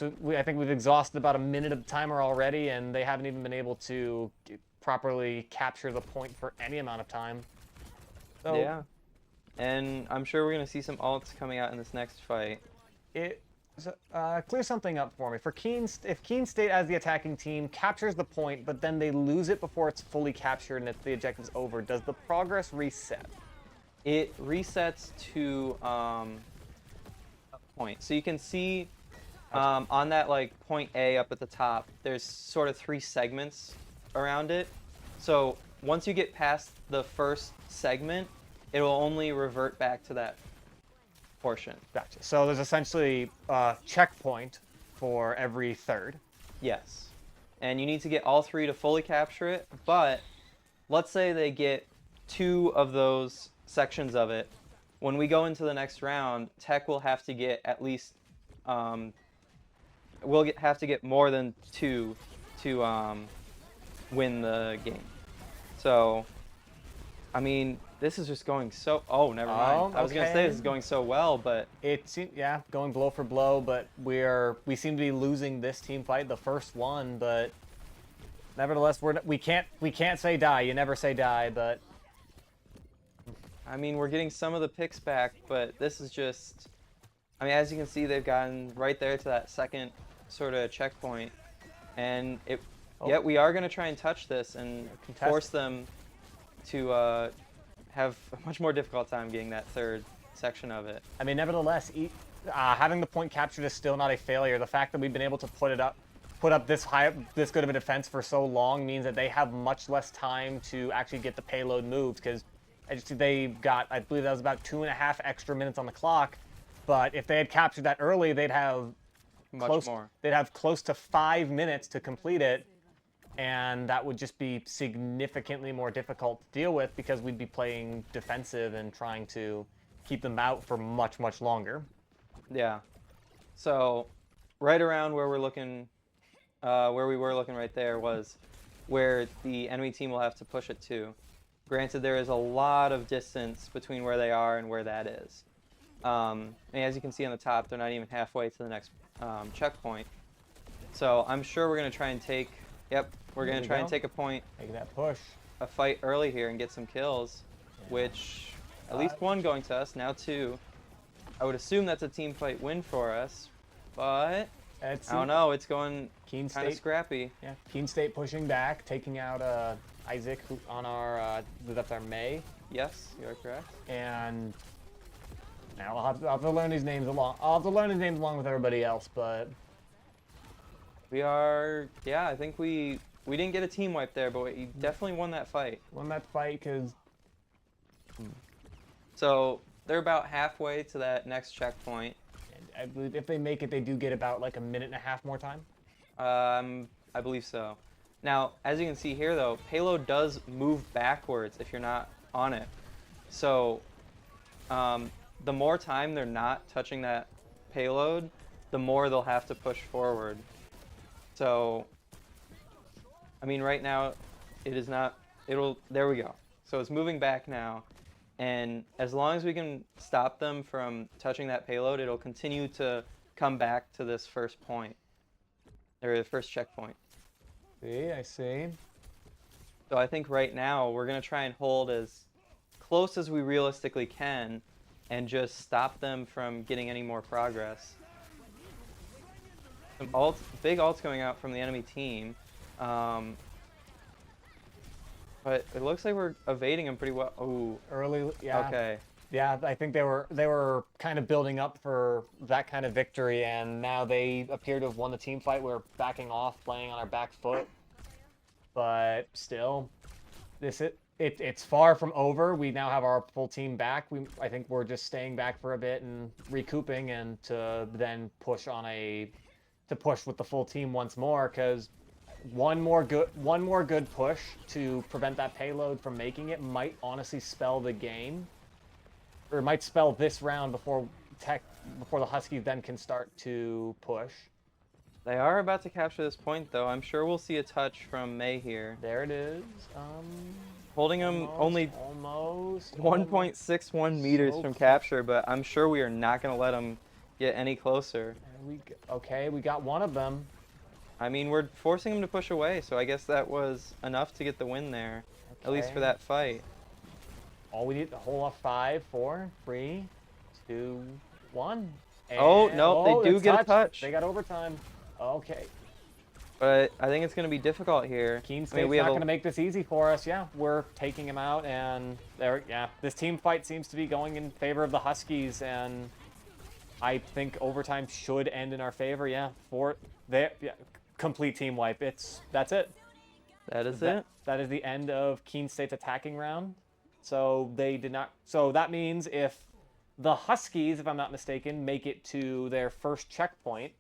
Speaker 2: think we've exhausted about a minute of timer already, and they haven't even been able to properly capture the point for any amount of time. So,
Speaker 1: yeah. And I'm sure we're going to see some ults coming out in this next fight.
Speaker 2: Clear something up for me. If Keene State as the attacking team captures the point, but then they lose it before it's fully captured and if the objective's over, does the progress reset?
Speaker 1: It resets to a point. So you can see on that like point A up at the top, there's sort of 3 segments around it. So once you get past the first segment, it will only revert back to that portion.
Speaker 2: Gotcha. So there's essentially a checkpoint for every third.
Speaker 1: Yes. And you need to get all 3 to fully capture it, but let's say they get 2 of those sections of it. When we go into the next round, Tech will have to get at least, have to get more than 2 to win the game. So, I mean, this is just going so... Oh, never mind. I was going to say this is going so well, but...
Speaker 2: Yeah, going blow for blow, but we seem to be losing this team fight, the first one, but nevertheless, we can't say die. You never say die, but...
Speaker 1: I mean, we're getting some of the picks back, but this is just... I mean, as you can see, they've gotten right there to that second sort of checkpoint, and yet we are going to try and touch this and force them to have a much more difficult time getting that third section of it.
Speaker 2: I mean, nevertheless, having the point captured is still not a failure. The fact that we've been able to put up this good of a defense for so long means that they have much less time to actually get the payload moved, because they got, I believe that was about 2.5 extra minutes on the clock. But if they had captured that early, they'd have close to 5 minutes to complete it. And that would just be significantly more difficult to deal with because we'd be playing defensive and trying to keep them out for much, much longer.
Speaker 1: Yeah. So right around where we're looking, where we were looking right there was where the enemy team will have to push it to. Granted, there is a lot of distance between where they are and where that is. And as you can see on the top, they're not even halfway to the next checkpoint. So I'm sure we're going to try and take... Yep, we're going to try and take a point.
Speaker 2: Make that push.
Speaker 1: A fight early here and get some kills, which at least 1 going to us, now 2. I would assume that's a team fight win for us, but I don't know. It's going kind of scrappy.
Speaker 2: Yeah, Keene State pushing back, taking out Isaac on our, that's our May.
Speaker 1: Yes, you are correct.
Speaker 2: And now I'll have to learn these names along. I'll have to learn these names along with everybody else, but
Speaker 1: we are. Yeah, I think we didn't get a team wipe there, but we definitely won that fight.
Speaker 2: Won that fight because.
Speaker 1: So they're about halfway to that next checkpoint.
Speaker 2: And I believe if they make it, they do get about like 1.5 minutes more time.
Speaker 1: I believe so. Now, as you can see here, though, payload does move backwards if you're not on it. So, the more time they're not touching that payload, the more they'll have to push forward. So, I mean, right now, it is not. There we go. So it's moving back now, and as long as we can stop them from touching that payload, it'll continue to come back to this first point, or the first checkpoint.
Speaker 2: See, I see.
Speaker 1: So I think right now we're gonna try and hold as close as we realistically can, and just stop them from getting any more progress. Some big ults going out from the enemy team. But it looks like we're evading them pretty well. Ooh.
Speaker 2: Early, yeah.
Speaker 1: Okay.
Speaker 2: Yeah, I think they were kind of building up for that kind of victory, and now they appear to have won the team fight. We're backing off, playing on our back foot, but still, it's far from over. We now have our full team back. I think we're just staying back for a bit and recouping, and to then push with the full team once more, because one more good push to prevent that payload from making it might honestly spell the game. Or it might spell this round before the Huskies then can start to push.
Speaker 1: They are about to capture this point, though. I'm sure we'll see a touch from May here.
Speaker 2: There it is.
Speaker 1: Holding him only
Speaker 2: almost
Speaker 1: 1.61 meters
Speaker 2: So
Speaker 1: from
Speaker 2: close.
Speaker 1: capture, but I'm sure we are not going to let him get any closer.
Speaker 2: Okay, we got one of them.
Speaker 1: I mean, we're forcing him to push away, so I guess that was enough to get the win there, at least for
Speaker 2: Okay.
Speaker 1: that fight.
Speaker 2: All we need, the whole of 5, 4, 3, 2, 1.
Speaker 1: Oh, no, they do
Speaker 2: it's
Speaker 1: get a touch.
Speaker 2: They got overtime. Okay.
Speaker 1: But I think it's going to be difficult here.
Speaker 2: Keene
Speaker 1: I
Speaker 2: State's
Speaker 1: mean, we
Speaker 2: not
Speaker 1: have
Speaker 2: going to make this easy for us. Yeah, we're taking him out, and this team fight seems to be going in favor of the Huskies, and I think overtime should end in our favor. Yeah, complete team wipe. That's it.
Speaker 1: That is it.
Speaker 2: That is the end of Keene State's attacking round. So they did not. So that means if the Huskies, if I'm not mistaken, make it to their first checkpoint.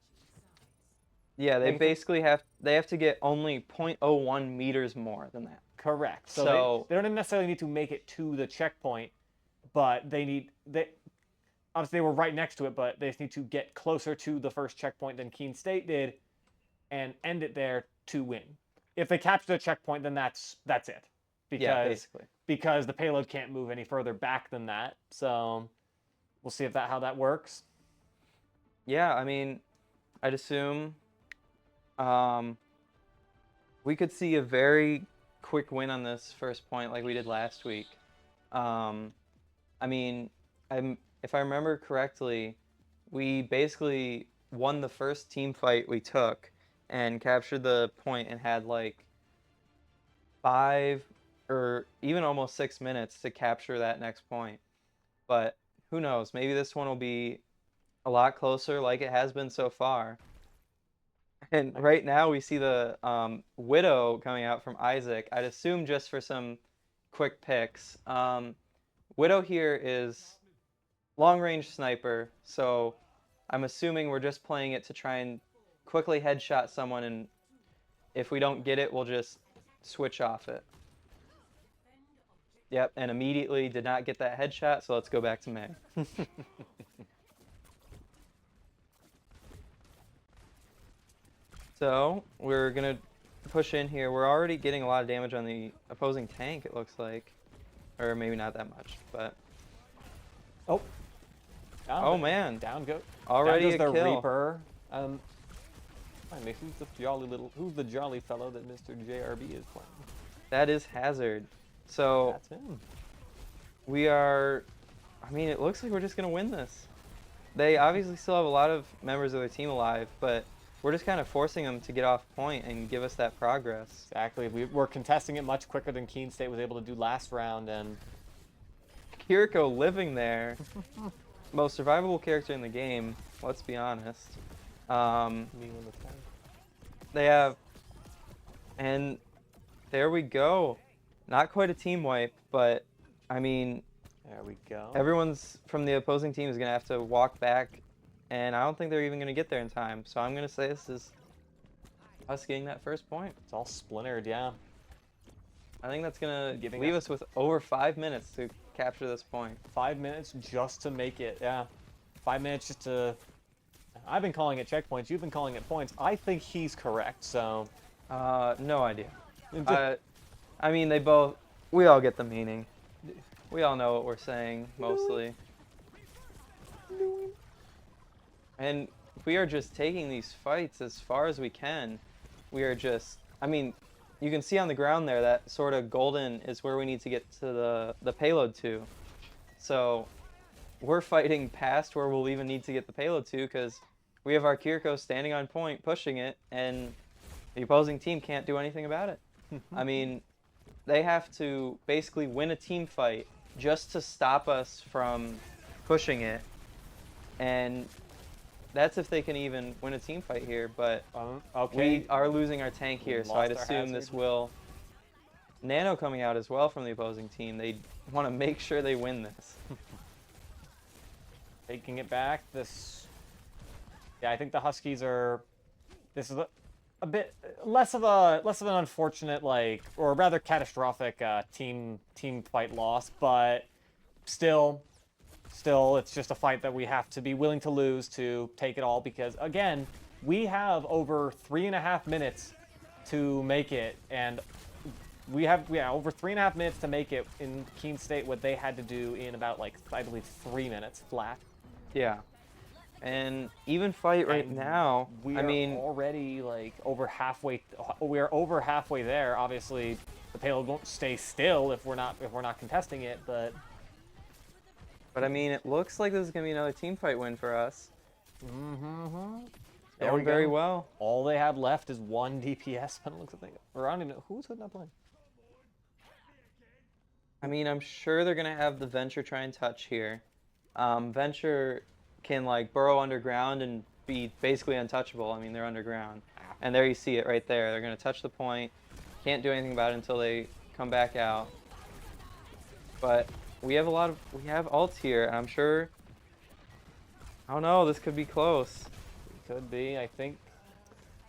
Speaker 1: Yeah, they basically have to get only 0.01 meters more than that.
Speaker 2: Correct.
Speaker 1: So
Speaker 2: they don't necessarily need to make it to the checkpoint, but obviously they were right next to it, but they just need to get closer to the first checkpoint than Keene State did, and end it there to win. If they capture the checkpoint, then that's it. Because the payload can't move any further back than that. So we'll see how that works.
Speaker 1: Yeah, I mean, I'd assume we could see a very quick win on this first point like we did last week. I mean, if I remember correctly, we basically won the first team fight we took and captured the point and had like 5 or even almost 6 minutes to capture that next point. But who knows? Maybe this one will be a lot closer like it has been so far. And right now we see the Widow coming out from Isaac. I'd assume just for some quick picks. Widow here is long-range sniper, so I'm assuming we're just playing it to try and quickly headshot someone, and if we don't get it, we'll just switch off it. Yep, and immediately did not get that headshot, so let's go back to May. So we're gonna push in here. We're already getting a lot of damage on the opposing tank, it looks like. Or maybe not that much, but... Oh man.
Speaker 2: Down go.
Speaker 1: Already
Speaker 2: down goes
Speaker 1: a
Speaker 2: the
Speaker 1: kill.
Speaker 2: Reaper. Who's the jolly fellow that Mr. JRB is playing?
Speaker 1: That is Hazard. So
Speaker 2: That's him.
Speaker 1: we are... I mean, it looks like we're just gonna win this. They obviously still have a lot of members of their team alive, but we're just kind of forcing them to get off point and give us that progress.
Speaker 2: Exactly. We're contesting it much quicker than Keene State was able to do last round, and
Speaker 1: Kiriko living there. Most survivable character in the game, let's be honest. They have... And there we go. Not quite a team wipe, but I mean...
Speaker 2: There we go.
Speaker 1: Everyone's from the opposing team is going to have to walk back, and I don't think they're even going to get there in time. So I'm going to say this is us getting that first point.
Speaker 2: It's all splintered, yeah.
Speaker 1: I think that's going to leave us with over 5 minutes to capture this point.
Speaker 2: 5 minutes just to make it, yeah. 5 minutes just to... I've been calling it checkpoints. You've been calling it points. I think he's correct, so...
Speaker 1: No idea. I mean, they both. We all get the meaning. We all know what we're saying mostly. And we are just taking these fights as far as we can. We are just. I mean, you can see on the ground there that sort of golden is where we need to get to the payload to. So we're fighting past where we'll even need to get the payload to because we have our Kiriko standing on point, pushing it, and the opposing team can't do anything about it. I mean, they have to basically win a team fight just to stop us from pushing it, and that's if they can even win a team fight here. But
Speaker 2: Okay.
Speaker 1: we are losing our tank here, so I'd assume this will. Nano coming out as well from the opposing team. They want to make sure they win this.
Speaker 2: Taking it back. Yeah, I think the Huskies are. This is a bit less of an unfortunate, like, or rather catastrophic team fight loss, but still, it's just a fight that we have to be willing to lose to take it all because again, we have over 3.5 minutes to make it, and we have over 3.5 minutes to make it in Keene State. What they had to do in about like I believe 3 minutes flat.
Speaker 1: Yeah. And even fight right now,
Speaker 2: We
Speaker 1: I
Speaker 2: are
Speaker 1: mean,
Speaker 2: already like over halfway. We are over halfway there. Obviously, the payload won't stay still if we're not contesting it. But
Speaker 1: I mean, it looks like this is gonna be another team fight win for us.
Speaker 2: there
Speaker 1: Going
Speaker 2: we
Speaker 1: very
Speaker 2: go.
Speaker 1: well.
Speaker 2: All they have left is 1 DPS. But it looks like or I don't even know who's not playing.
Speaker 1: I mean, I'm sure they're gonna have the Venture try and touch here. Venture can like burrow underground and be basically untouchable. I mean, they're underground, and there you see it right there. They're gonna touch the point. Can't do anything about it until they come back out. But we have ults here, and I'm sure. I don't know. This could be close.
Speaker 2: Could be. I think.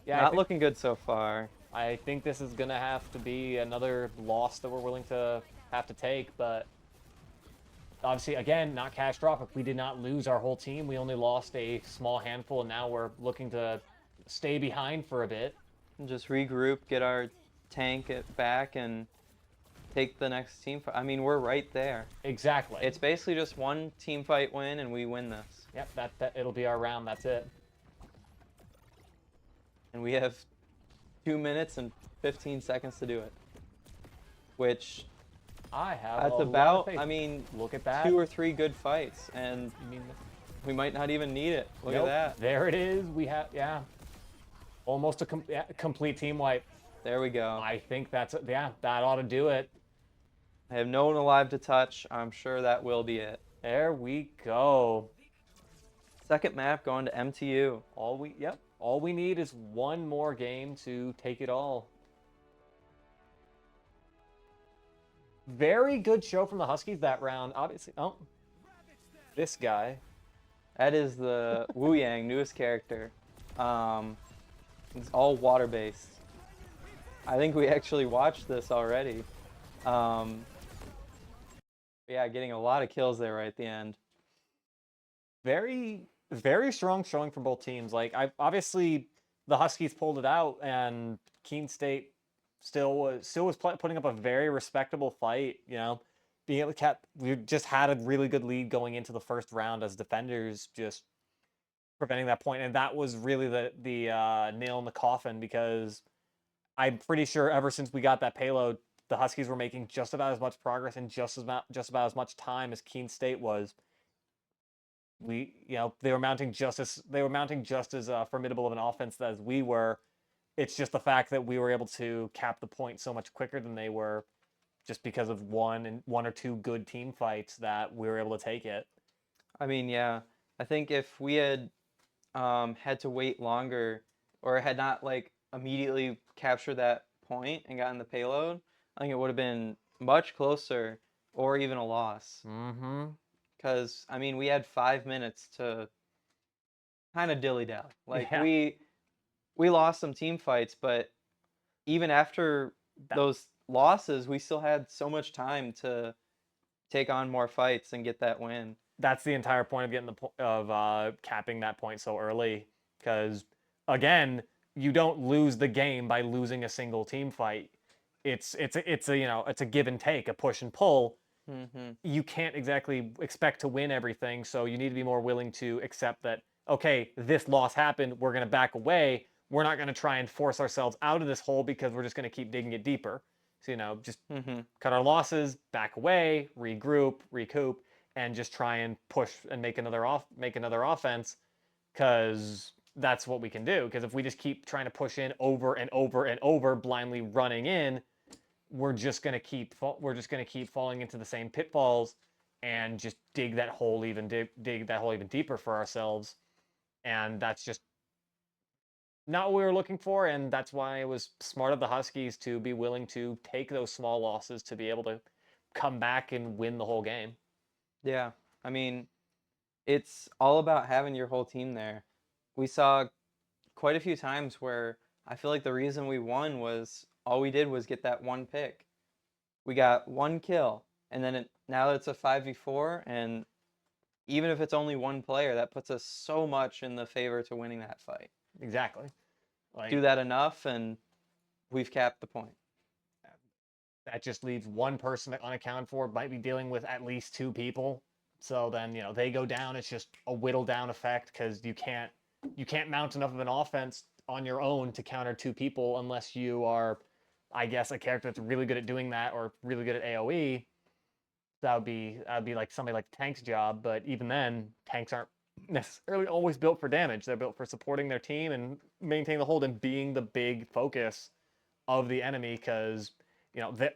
Speaker 2: Yeah,
Speaker 1: Not looking good so far.
Speaker 2: I think this is gonna have to be another loss that we're willing to have to take, but obviously, again, not catastrophic. We did not lose our whole team. We only lost a small handful, and now we're looking to stay behind for a bit.
Speaker 1: And just regroup, get our tank back, and take the next team fight. I mean, we're right there.
Speaker 2: Exactly.
Speaker 1: It's basically just one team fight win, and we win this.
Speaker 2: Yep, that it'll be our round. That's it.
Speaker 1: And we have 2 minutes and 15 seconds to do it. Which
Speaker 2: I have
Speaker 1: that's
Speaker 2: a lot
Speaker 1: about.
Speaker 2: of faith.
Speaker 1: I mean,
Speaker 2: look at that.
Speaker 1: 2 or 3 good fights, and
Speaker 2: I mean,
Speaker 1: we might not even need it. Look
Speaker 2: nope,
Speaker 1: at that.
Speaker 2: There it is. We have almost a complete team wipe.
Speaker 1: There we go.
Speaker 2: I think that ought to do it.
Speaker 1: I have no one alive to touch. I'm sure that will be it.
Speaker 2: There we go.
Speaker 1: Second map going to MTU.
Speaker 2: All we need is one more game to take it all. Very good show from the Huskies that round. Obviously, this guy.
Speaker 1: That is the Wu Yang newest character. It's all water based. I think we actually watched this already. Yeah, getting a lot of kills there right at the end.
Speaker 2: Very, very strong showing from both teams. Like, obviously the Huskies pulled it out, and Keene State still was putting up a very respectable fight. You know, being able to we just had a really good lead going into the first round as defenders, just preventing that point, and that was really the nail in the coffin because I'm pretty sure ever since we got that payload, the Huskies were making just about as much progress and just about as much time as Keene State was. They were mounting just as formidable of an offense as we were. It's just the fact that we were able to cap the point so much quicker than they were, just because of one or two good team fights that we were able to take it.
Speaker 1: I mean, yeah, I think if we had had to wait longer or had not like immediately captured that point and gotten the payload, I think it would have been much closer or even a loss.
Speaker 2: Mm-hmm.
Speaker 1: Because I mean, we had 5 minutes to kind of dilly dally. Like
Speaker 2: Yeah.
Speaker 1: we lost some team fights, but even after those losses, we still had so much time to take on more fights and get that win.
Speaker 2: That's the entire point of getting capping that point so early, because again, you don't lose the game by losing a single team fight. it's a it's a give and take, a push and pull.
Speaker 1: Mm-hmm.
Speaker 2: You can't exactly expect to win everything, so you need to be more willing to accept that, okay, this loss happened, we're going to back away. We're not going to try and force ourselves out of this hole because we're just going to keep digging it deeper. So, just
Speaker 1: Mm-hmm.
Speaker 2: cut our losses, back away, regroup, recoup, and just try and push and make another offense, because that's what we can do. Because if we just keep trying to push in over and over and over, blindly running in, we're just gonna keep falling into the same pitfalls and just dig that hole even deeper for ourselves. And that's just not what we were looking for. And that's why it was smart of the Huskies to be willing to take those small losses to be able to come back and win the whole game.
Speaker 1: Yeah. I mean, it's all about having your whole team there. We saw quite a few times where I feel like the reason we won was all we did was get that one pick. We got one kill, and then now it's a 5v4, and even if it's only one player, that puts us so much in the favor to winning that fight.
Speaker 2: Exactly.
Speaker 1: Do
Speaker 2: Like,
Speaker 1: that enough, and we've capped the point.
Speaker 2: that just leaves one person unaccounted for, might be dealing with at least two people. So then, they go down. It's just a whittle down effect, because you can't mount enough of an offense on your own to counter two people unless you are, I guess, a character that's really good at doing that or really good at AoE. That would be like somebody like Tank's job. But even then, tanks aren't necessarily always built for damage. They're built for supporting their team and maintaining the hold and being the big focus of the enemy, because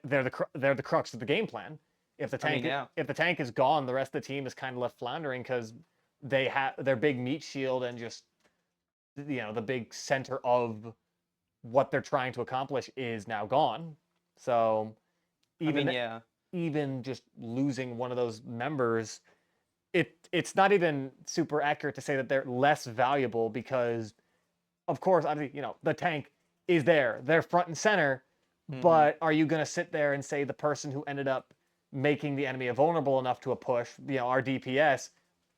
Speaker 2: they're the crux of the game plan. If the
Speaker 1: I mean,
Speaker 2: tank
Speaker 1: yeah.
Speaker 2: if the tank is gone, the rest of the team is kind of left floundering, because they have their big meat shield and just the big center of what they're trying to accomplish is now gone. So
Speaker 1: I mean,
Speaker 2: even
Speaker 1: yeah.
Speaker 2: even just losing one of those members, it's not even super accurate to say that they're less valuable, because of course, I mean, the tank is there. They're front and center.
Speaker 1: Mm-hmm.
Speaker 2: But are you going to sit there and say the person who ended up making the enemy vulnerable enough to a push, our DPS,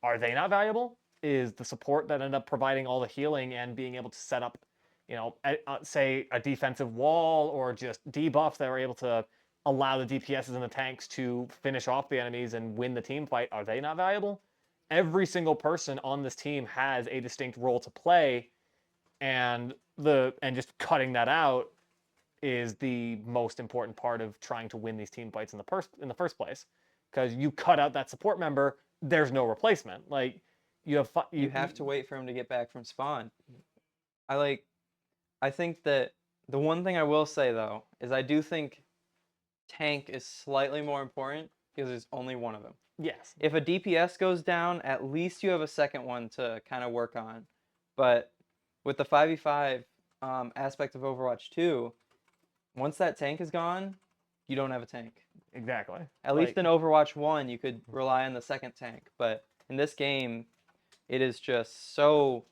Speaker 2: are they not valuable? Is the support that ended up providing all the healing and being able to set up, say a defensive wall or just debuff that are able to allow the DPSs and the tanks to finish off the enemies and win the team fight, are they not valuable? Every single person on this team has a distinct role to play, and just cutting that out is the most important part of trying to win these team fights in the first place. Because you cut out that support member, there's no replacement. Like, you have
Speaker 1: You have to wait for him to get back from spawn. I I think that the one thing I will say though is I do think tank is slightly more important because there's only one of them.
Speaker 2: yes,
Speaker 1: If a DPS goes down, at least you have a second one to kind of work on. But with the 5v5 aspect of Overwatch 2, once that tank is gone, you don't have a tank.
Speaker 2: exactly.
Speaker 1: At least
Speaker 2: Like,
Speaker 1: in Overwatch 1, you could rely on the second tank. But in this game, it is just so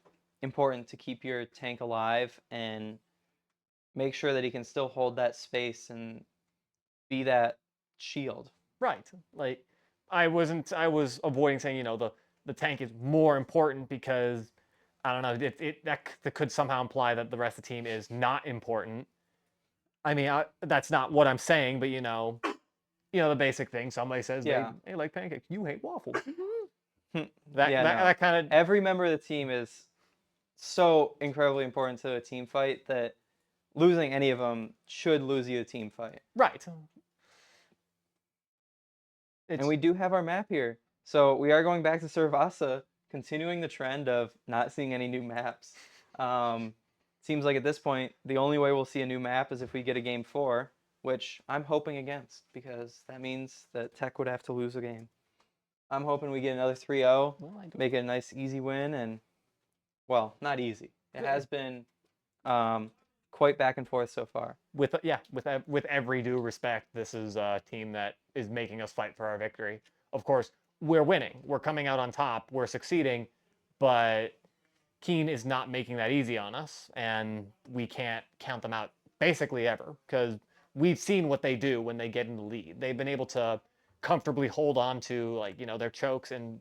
Speaker 1: important to keep your tank alive and make sure that he can still hold that space and be that shield.
Speaker 2: right. Like, I was avoiding saying, the tank is more important, because I don't know, that could somehow imply that the rest of the team is not important. I mean, that's not what I'm saying, but the basic thing. Somebody says
Speaker 1: Yeah.
Speaker 2: they like pancakes. You hate waffles. that
Speaker 1: Yeah,
Speaker 2: that
Speaker 1: no.
Speaker 2: that kind of
Speaker 1: Every member of the team is so incredibly important to a team fight that losing any of them should lose you a team fight.
Speaker 2: right.
Speaker 1: And
Speaker 2: It's
Speaker 1: we do have our map here. So we are going back to Servasa, continuing the trend of not seeing any new maps. Um, seems like at this point, the only way we'll see a new map is if we get a game 4, which I'm hoping against because that means that Tech would have to lose a game. I'm hoping we get another 3-0, make it a nice easy win, and well, not easy. It has been um, quite back and forth so far.
Speaker 2: with every due respect, this is a team that is making us fight for our victory. Of course, we're winning. We're coming out on top. We're succeeding, but Keene is not making that easy on us, and we can't count them out basically ever, because we've seen what they do when they get in the lead. They've been able to comfortably hold on to, like, their chokes and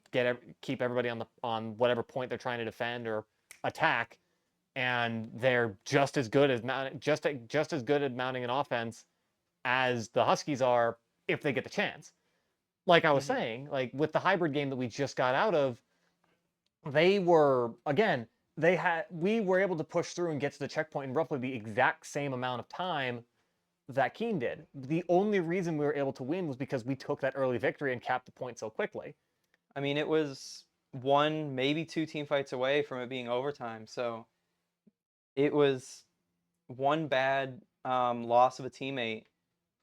Speaker 2: keep everybody on whatever point they're trying to defend or attack, and they're just as good as just as good at mounting an offense as the Huskies are if they get the chance. Like I was
Speaker 1: Hmm.
Speaker 2: saying, like with the hybrid game that we just got out of, they were again, we were able to push through and get to the checkpoint in roughly the exact same amount of time that Keene did. The only reason we were able to win was because we took that early victory and capped the point so quickly.
Speaker 1: I mean, it was one, maybe two team fights away from it being overtime. So it was one bad loss of a teammate,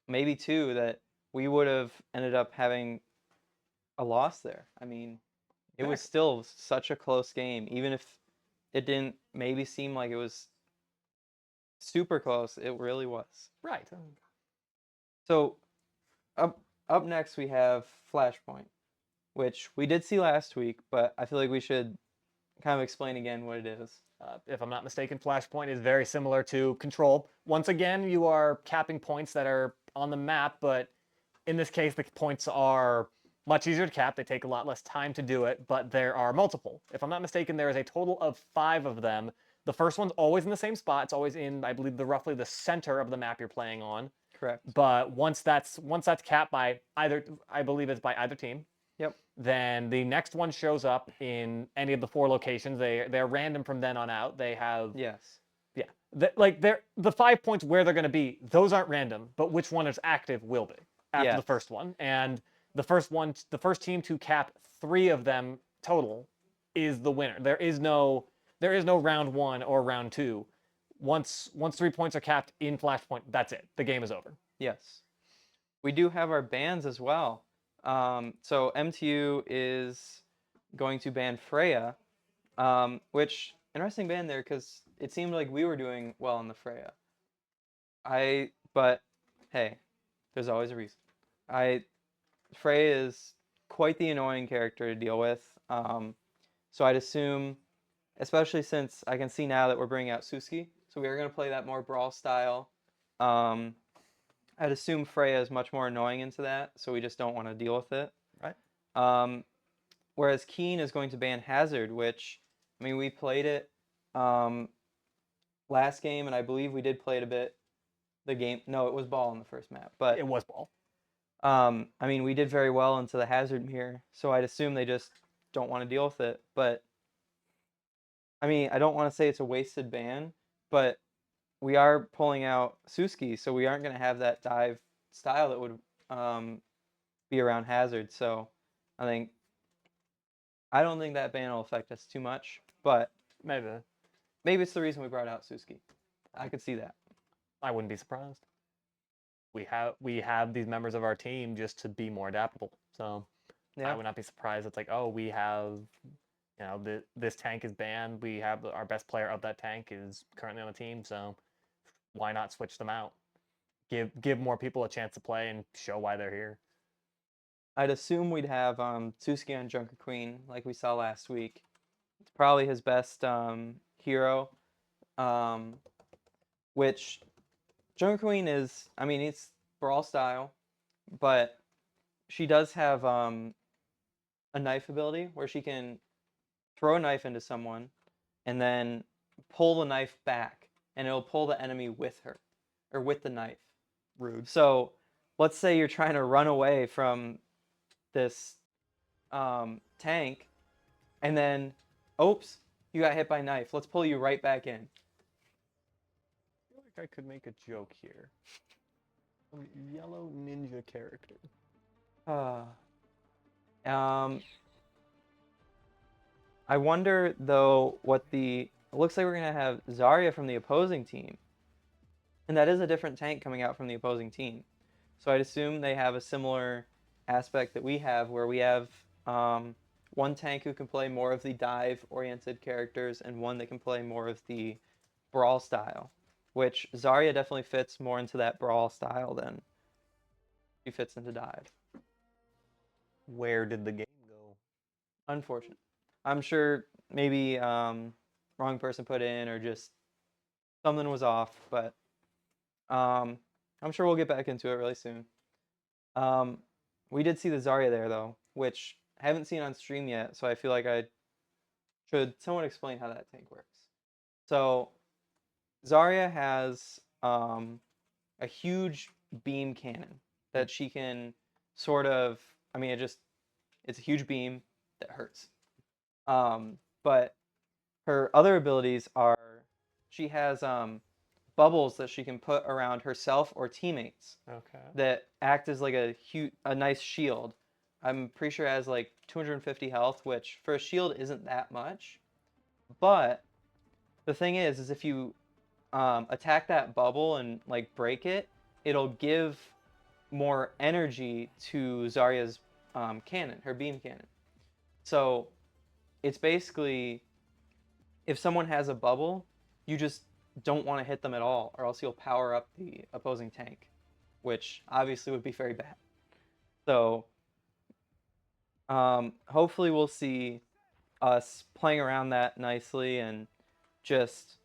Speaker 1: maybe two, that we would have ended up having a loss there. I mean, it was
Speaker 2: Exactly.
Speaker 1: still such a close game, even if it didn't maybe seem like it was super close. It really was.
Speaker 2: Right.
Speaker 1: So up next we have Flashpoint, which we did see last week, but I feel like we should kind of explain again what it is.
Speaker 2: If I'm not mistaken, Flashpoint is very similar to Control. Once again, you are capping points that are on the map, but in this case, the points are much easier to cap. They take a lot less time to do it, but there are multiple. If I'm not mistaken, there is a total of 5 of them. The first one's always in the same spot. It's always in, I believe, roughly the center of the map you're playing on.
Speaker 1: Correct.
Speaker 2: But once that's capped by either, I believe it's by either team,
Speaker 1: Yep.
Speaker 2: then the next one shows up in any of the 4 locations. They're random from then on out. They have
Speaker 1: Yes.
Speaker 2: yeah, the 5 points where they're going to be. Those aren't random, but which one is active will be after the
Speaker 1: Yes.
Speaker 2: first one. And the first team to cap 3 of them total is the winner. There is no round 1 or round 2. Once 3 points are capped in Flashpoint, that's it. The game is over.
Speaker 1: Yes. We do have our bans as well. So MTU is going to ban Freya, which interesting ban there because it seemed like we were doing well in the Freya. But hey, there's always a reason. I Freya is quite the annoying character to deal with. So I'd assume, especially since I can see now that we're bringing out Suski, so we are going to play that more brawl style. Um, I'd assume Freya is much more annoying into that, so we just don't want to deal with it.
Speaker 2: Right.
Speaker 1: Um, whereas Keene is going to ban Hazard, which, I mean, we played it um, last game, and I believe we did play it a bit. No, it was ball in the first map, but
Speaker 2: It was ball.
Speaker 1: I mean, we did very well into the Hazard mirror, so I'd assume they just don't want to deal with it. But I mean, I don't want to say it's a wasted ban, but we are pulling out Suski, so we aren't going to have that dive style that would um, be around Hazard. So I think I don't think that ban will affect us too much, but
Speaker 2: Maybe.
Speaker 1: maybe it's the reason we brought out Suski. I could see that.
Speaker 2: I wouldn't be surprised. We have these members of our team just to be more adaptable. So I
Speaker 1: Yeah,
Speaker 2: would not be surprised. It's like, oh, we have, this tank is banned. We have our best player of that tank is currently on the team. So why not switch them out? Give more people a chance to play and show why they're here.
Speaker 1: I'd assume we'd have Suski on Junker Queen like we saw last week. It's probably his best hero, um, which Junker Queen is. I mean, it's brawl style, but she does have a knife ability where she can throw a knife into someone and then pull the knife back, and it'll pull the enemy with her or with the knife.
Speaker 2: Rude.
Speaker 1: So let's say you're trying to run away from this tank, and then, oops, you got hit by a knife. Let's pull you right back in.
Speaker 2: I feel like I could make a joke here. A yellow ninja character.
Speaker 1: Uh, um, I wonder though what the. It looks like we're gonna have Zarya from the opposing team, and that is a different tank coming out from the opposing team. So I'd assume they have a similar aspect that we have, where we have one tank who can play more of the dive-oriented characters, and one that can play more of the brawl style. Which Zarya definitely fits more into that brawl style than she fits into dive.
Speaker 2: Where did the game go?
Speaker 1: Unfortunate. I'm sure maybe wrong person put in, or just something was off, but um, I'm sure we'll get back into it really soon. Um, we did see the Zarya there though, which I haven't seen on stream yet, so I feel like I should somewhat explain how that tank works. So Zarya has a huge beam cannon that she can sort of, I mean, it's a huge beam that hurts. But her other abilities are she has bubbles that she can put around herself or teammates
Speaker 2: Okay.
Speaker 1: that act as like a nice shield. I'm pretty sure it has like 250 health, which for a shield isn't that much. But the thing is if you attack that bubble and like break it, it'll give more energy to Zarya's cannon, her beam cannon. So it's basically if someone has a bubble, you just don't want to hit them at all, or else you'll power up the opposing tank, which obviously would be very bad. So hopefully we'll see us playing around that nicely and just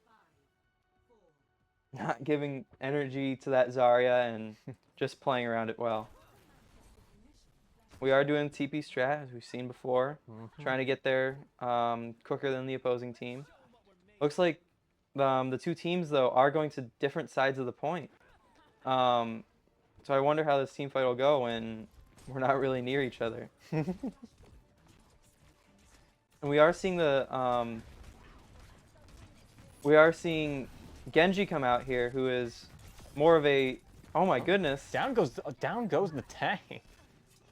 Speaker 1: not giving energy to that Zarya and just playing around it well. We are doing TP strat, as we've seen before, trying to get there quicker than the opposing team. Looks like the two teams, though, are going to different sides of the point. So I wonder how this team fight will go when we're not really near each other. And we are seeing Genji come out here, who is more of a, oh my goodness.
Speaker 2: Down goes the tank.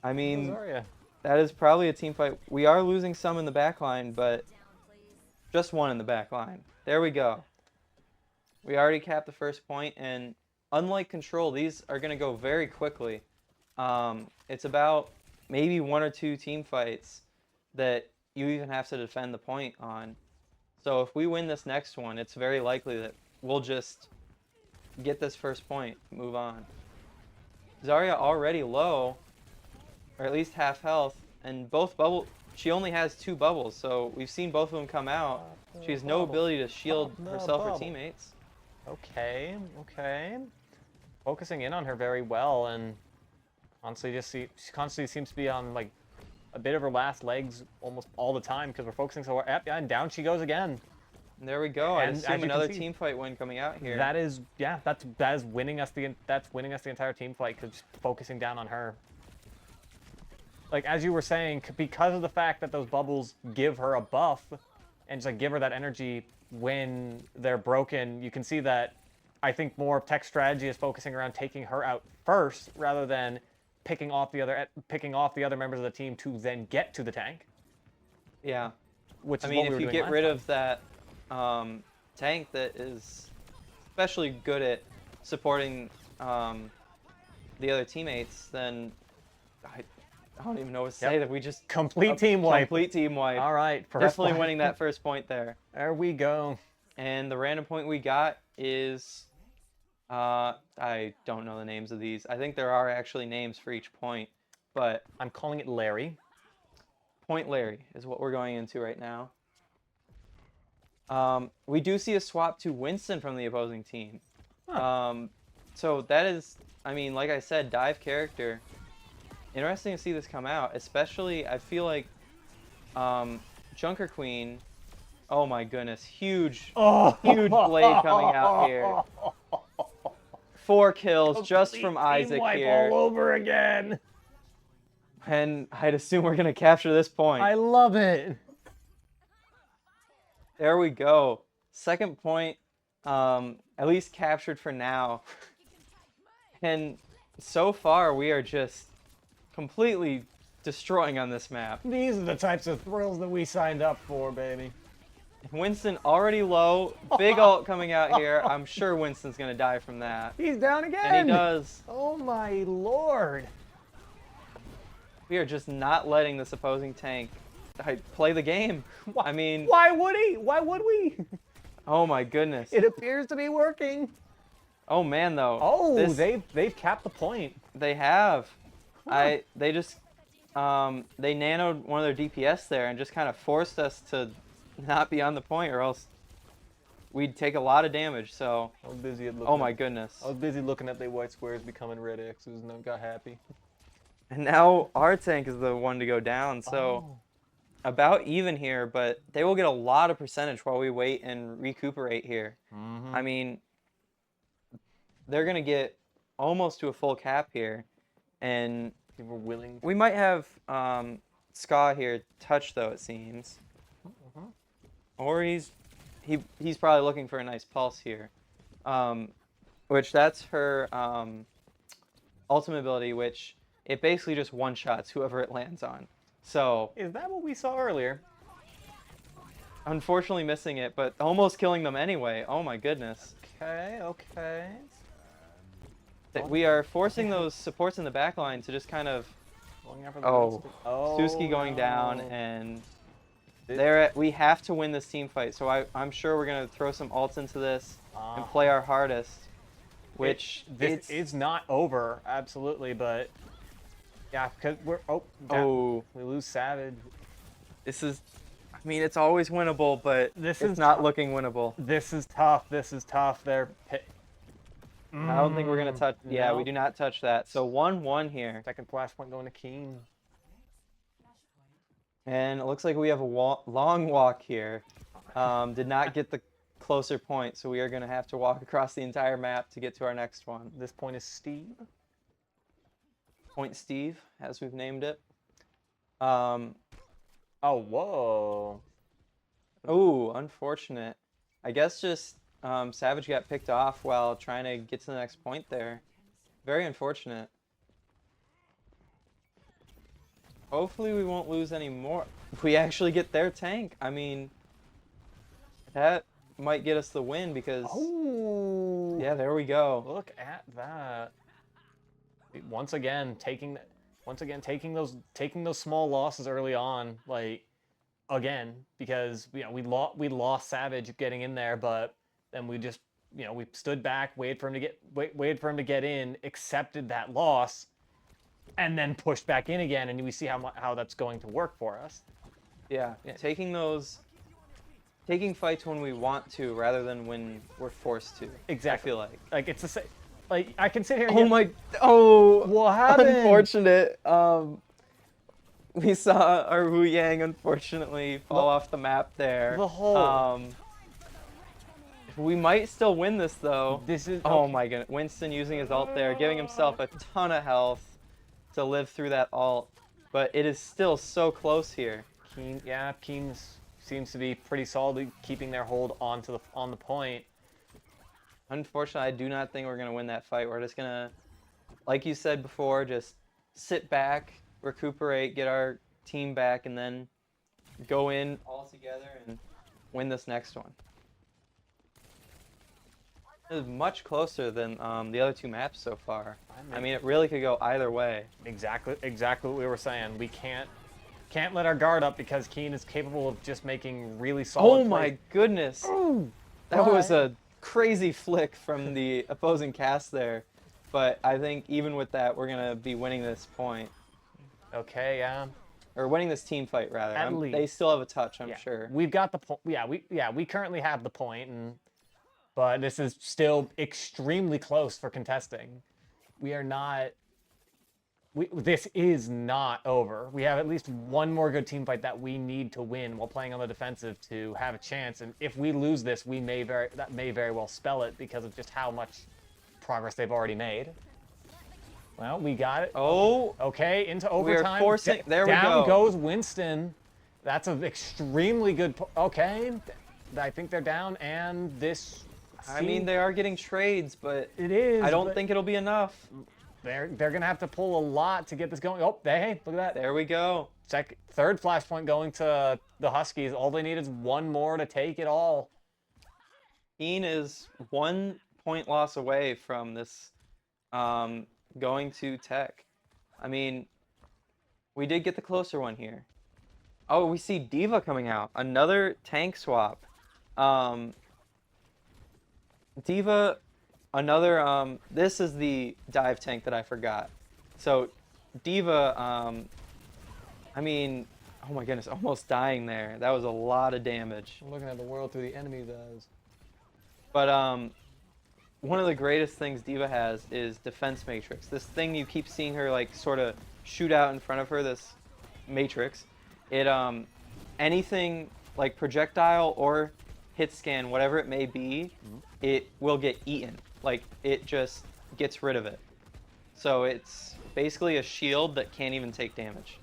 Speaker 1: I mean,
Speaker 2: Zarya.
Speaker 1: that is probably a team fight. We are losing some in the back line, but just one in the back line. There we go. We already capped the first point, and unlike Control, these are going to go very quickly. It's about maybe one or two team fights that you even have to defend the point on. So if we win this next one, it's very likely that we'll just get this first point, move on. Zarya already low, or at least half health, and she only has 2 bubbles, so we've seen both of them come out. She has no ability to shield herself or teammates.
Speaker 2: Okay. Focusing in on her very well, and honestly, she constantly seems to be on like a bit of her last legs almost all the time because we're focusing so hard. And down she goes again.
Speaker 1: And there we go. I
Speaker 2: And
Speaker 1: assume another team fight win coming out here.
Speaker 2: That is winning us the entire team fight because focusing down on her. Like as you were saying, because of the fact that those bubbles give her a buff and just like give her that energy when they're broken, you can see that I think more tech strategy is focusing around taking her out first rather than picking off the other members of the team to then get to the tank.
Speaker 1: Yeah.
Speaker 2: Which is
Speaker 1: I mean,
Speaker 2: what we
Speaker 1: if
Speaker 2: were
Speaker 1: you
Speaker 2: doing
Speaker 1: get rid
Speaker 2: last
Speaker 1: of that tank that is especially good at supporting the other teammates, then I don't even know what to say. That we just
Speaker 2: complete team wipe.
Speaker 1: Complete team wipe.
Speaker 2: All right,
Speaker 1: definitely winning that first point there.
Speaker 2: There we go.
Speaker 1: And the random point we got is I don't know the names of these. I think there are actually names for each point, but
Speaker 2: I'm calling it Larry.
Speaker 1: Point Larry is what we're going into right now. We do see a swap to Winston from the opposing team.
Speaker 2: Huh.
Speaker 1: So that is, I mean, like I said, dive character. Interesting to see this come out, especially I feel like Junker Queen. Oh my goodness, huge blade coming out here. 4 kills just from Isaac here.
Speaker 2: All over again.
Speaker 1: And I'd assume we're gonna capture this point.
Speaker 2: I love it.
Speaker 1: There we go. Second point, at least captured for now. And so far we are just completely destroying on this map.
Speaker 2: These are the types of thrills that we signed up for, baby.
Speaker 1: Winston already low. Big ult coming out here. I'm sure Winston's going to die from that.
Speaker 2: He's down again.
Speaker 1: And he does.
Speaker 2: Oh my lord.
Speaker 1: We are just not letting this opposing tank play the game. I mean...
Speaker 2: Why would he? Why would we?
Speaker 1: Oh my goodness.
Speaker 2: It appears to be working.
Speaker 1: Oh man, though.
Speaker 2: Oh, they've capped the point.
Speaker 1: They have.
Speaker 2: Huh.
Speaker 1: They just... they nanoed one of their DPS there and just kind of forced us to not be on the point, or else we'd take a lot of damage. So
Speaker 2: I was busy looking.
Speaker 1: Oh my goodness.
Speaker 2: I was busy looking at the white squares becoming red X's and I got happy.
Speaker 1: And now our tank is the one to go down. So about even here, but they will get a lot of percentage while we wait and recuperate here. I mean, they're gonna get almost to a full cap here, and
Speaker 2: They were willing.
Speaker 1: we might have Ska here touch though, it seems. Or he's probably looking for a nice pulse here, which that's her ultimate ability, which it basically just one shots whoever it lands on. So
Speaker 2: Is that what we saw earlier?
Speaker 1: unfortunately missing it, but almost killing them anyway. Oh my goodness.
Speaker 2: Okay, okay.
Speaker 1: We are forcing those supports in the back line to just kind of.
Speaker 2: Going after the
Speaker 1: Oh,
Speaker 2: oh,
Speaker 1: Suski going down,
Speaker 2: no.
Speaker 1: and
Speaker 2: It-
Speaker 1: we have to win this team fight. So I'm sure we're gonna throw some ults into this and play our hardest. Which
Speaker 2: this is not over, absolutely, but yeah, because we're we lose Savage.
Speaker 1: This is, I mean, it's always winnable, but
Speaker 2: This
Speaker 1: it's
Speaker 2: is
Speaker 1: not
Speaker 2: tough.
Speaker 1: looking winnable.
Speaker 2: This is tough. This is tough.
Speaker 1: I don't think we're gonna touch. Yeah, we
Speaker 2: no.
Speaker 1: do not touch that. So 1-1 here,
Speaker 2: Second flashpoint going to Keene.
Speaker 1: and it looks like we have a long walk here. Did not get the closer point, so we are gonna have to walk across the entire map to get to our next one.
Speaker 2: This point is Steve.
Speaker 1: Point Steve, as we've named it.
Speaker 2: Oh, whoa.
Speaker 1: Oh, unfortunate. I guess just Savage got picked off while trying to get to the next point there. Very unfortunate. Hopefully we won't lose any more. If we actually get their tank, I mean, that might get us the win because,
Speaker 2: Oh.
Speaker 1: yeah, there we go.
Speaker 2: Look at that. Once again, taking those small losses early on, like again, because we lost Savage getting in there, but then we just we stood back, waited for him to get in, accepted that loss, and then pushed back in again, and we see how that's going to work for us.
Speaker 1: Yeah, taking fights when we want to rather than when we're forced to.
Speaker 2: Exactly.
Speaker 1: I feel
Speaker 2: like it's the same. Like I can sit here. And what happened?
Speaker 1: Unfortunate. We saw our Wu Yang unfortunately fall off the map there.
Speaker 2: The whole.
Speaker 1: We might still win this though.
Speaker 2: This is.
Speaker 1: Oh my goodness. Winston using his ult there, giving himself a ton of health to live through that ult, but it is still so close here.
Speaker 2: Keene seems to be pretty solidly keeping their hold on the point.
Speaker 1: Unfortunately, I do not think we're gonna win that fight. We're just gonna, like you said before, just sit back, recuperate, get our team back, and then go in all together and win this next one. It is much closer than the other two maps so far. I mean, it really could go either way.
Speaker 2: Exactly what we were saying. We can't let our guard up because Keene is capable of just making really solid.
Speaker 1: Oh my goodness! That was a crazy flick from the opposing cast there, but I think even with that, we're gonna be winning this point.
Speaker 2: Okay, yeah.
Speaker 1: Or winning this team fight rather.
Speaker 2: At least.
Speaker 1: They still have a touch, I'm sure.
Speaker 2: We've got the point. We currently have the point, but this is still extremely close for contesting. We are not. This is not over. We have at least one more good team fight that we need to win while playing on the defensive to have a chance. And if we lose this, that may very well spell it because of just how much progress they've already made. Well, we got it.
Speaker 1: Oh.
Speaker 2: Okay, into overtime.
Speaker 1: We are forcing. There we go.
Speaker 2: Down goes Winston. That's an extremely good. Okay, I think they're down, and this.
Speaker 1: I mean, they are getting trades, but
Speaker 2: it is.
Speaker 1: I don't think it'll be enough.
Speaker 2: They're gonna have to pull a lot to get this going. Oh, hey, look at that.
Speaker 1: There we go.
Speaker 2: Third flashpoint going to the Huskies. All they need is one more to take it all.
Speaker 1: Keene is 1 point loss away from this going to Tech. I mean, we did get the closer one here. Oh, we see D.Va coming out. Another tank swap. D.Va, another, this is the dive tank that I forgot. So, D.Va, I mean, oh my goodness, almost dying there. That was a lot of damage.
Speaker 2: I'm looking at the world through the enemy's eyes.
Speaker 1: But, one of the greatest things D.Va has is defense matrix. This thing you keep seeing her, like, sort of shoot out in front of her, this matrix. It, anything, like, projectile or hit scan, whatever it may be, it will get eaten. Like, it just gets rid of it. So it's basically a shield that can't even take damage.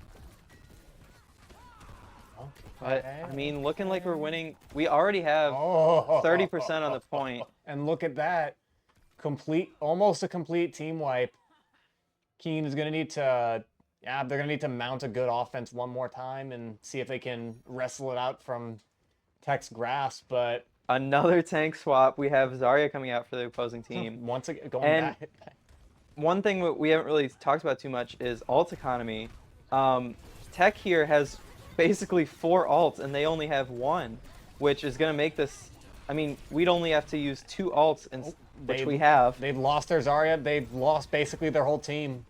Speaker 1: But I mean, looking like we're winning. We already have 30% on the point.
Speaker 2: And look at that. Almost a complete team wipe. Keene is going to need to, yeah, they're going to need to mount a good offense one more time and see if they can wrestle it out from Tech's grasp. But
Speaker 1: Another tank swap. We have Zarya coming out for the opposing team.
Speaker 2: once again, going
Speaker 1: And
Speaker 2: back.
Speaker 1: one thing that we haven't really talked about too much is ult economy. Tech here has basically 4 ults, and they only have 1, which is going to make this. I mean, we'd only have to use 2 ults, which we have.
Speaker 2: They've lost their Zarya. They've lost basically their whole team.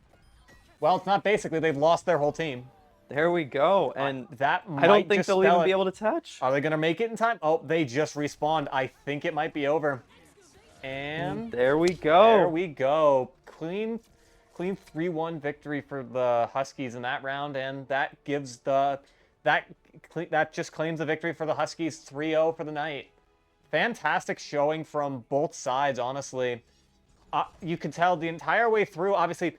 Speaker 2: Well, it's not basically. They've lost their whole team.
Speaker 1: There we go. And
Speaker 2: that
Speaker 1: I don't think they'll even be able to touch.
Speaker 2: Are they going to make it in time? Oh, they just respawned. I think it might be over. And
Speaker 1: there we go.
Speaker 2: There we go. Clean 3-1 victory for the Huskies in that round, and that gives that just claims the victory for the Huskies 3-0 for the night. Fantastic showing from both sides, honestly. You can tell the entire way through. Obviously,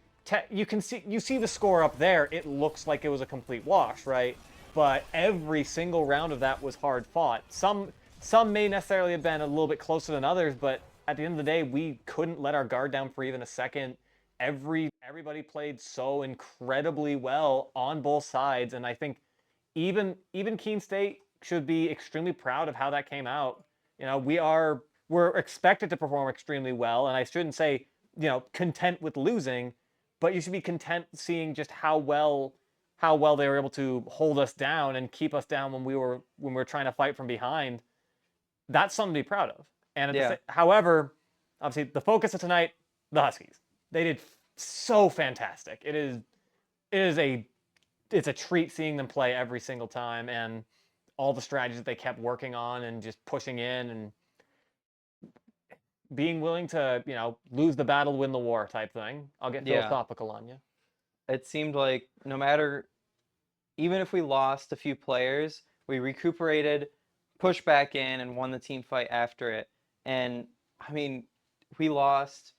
Speaker 2: you see the score up there. It looks like it was a complete wash, right? But every single round of that was hard fought. Some may necessarily have been a little bit closer than others, but at the end of the day, we couldn't let our guard down for even a second. Everybody played so incredibly well on both sides, and I think even Keene State should be extremely proud of how that came out. You know, we're expected to perform extremely well, and I shouldn't say, you know, content with losing, but you should be content seeing just how well they were able to hold us down and keep us down when we were trying to fight from behind. That's something to be proud of. And however, obviously the focus of tonight, the Huskies. They did so fantastic. It's a treat seeing them play every single time, and all the strategies that they kept working on and just pushing in and being willing to, you know, lose the battle, win the war type thing. I'll get philosophical on you.
Speaker 1: It seemed like no matter, even if we lost a few players, we recuperated, pushed back in, and won the team fight after it. And I mean, we lost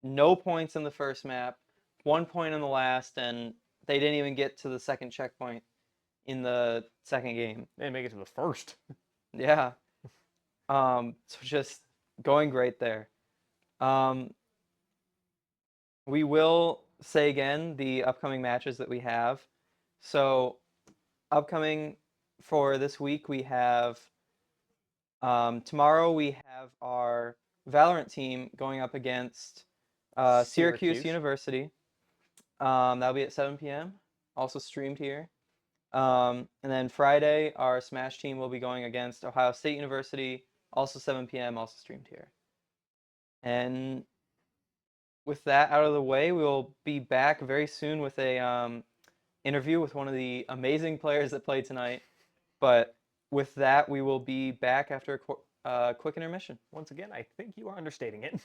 Speaker 1: no points in the first map, 1 point in the last, and they didn't even get to the second checkpoint in the second game.
Speaker 2: They didn't make it to the first.
Speaker 1: Yeah. So just going great there. We will say again the upcoming matches that we have. So upcoming for this week, we have tomorrow we have our Valorant team going up against Syracuse University. That'll be at 7 p.m. Also streamed here. And then Friday, our Smash team will be going against Ohio State University, also 7 p.m., also streamed here. And with that out of the way, we will be back very soon with a interview with one of the amazing players that played tonight. But with that, we will be back after a quick intermission.
Speaker 2: Once again, I think you are understating it.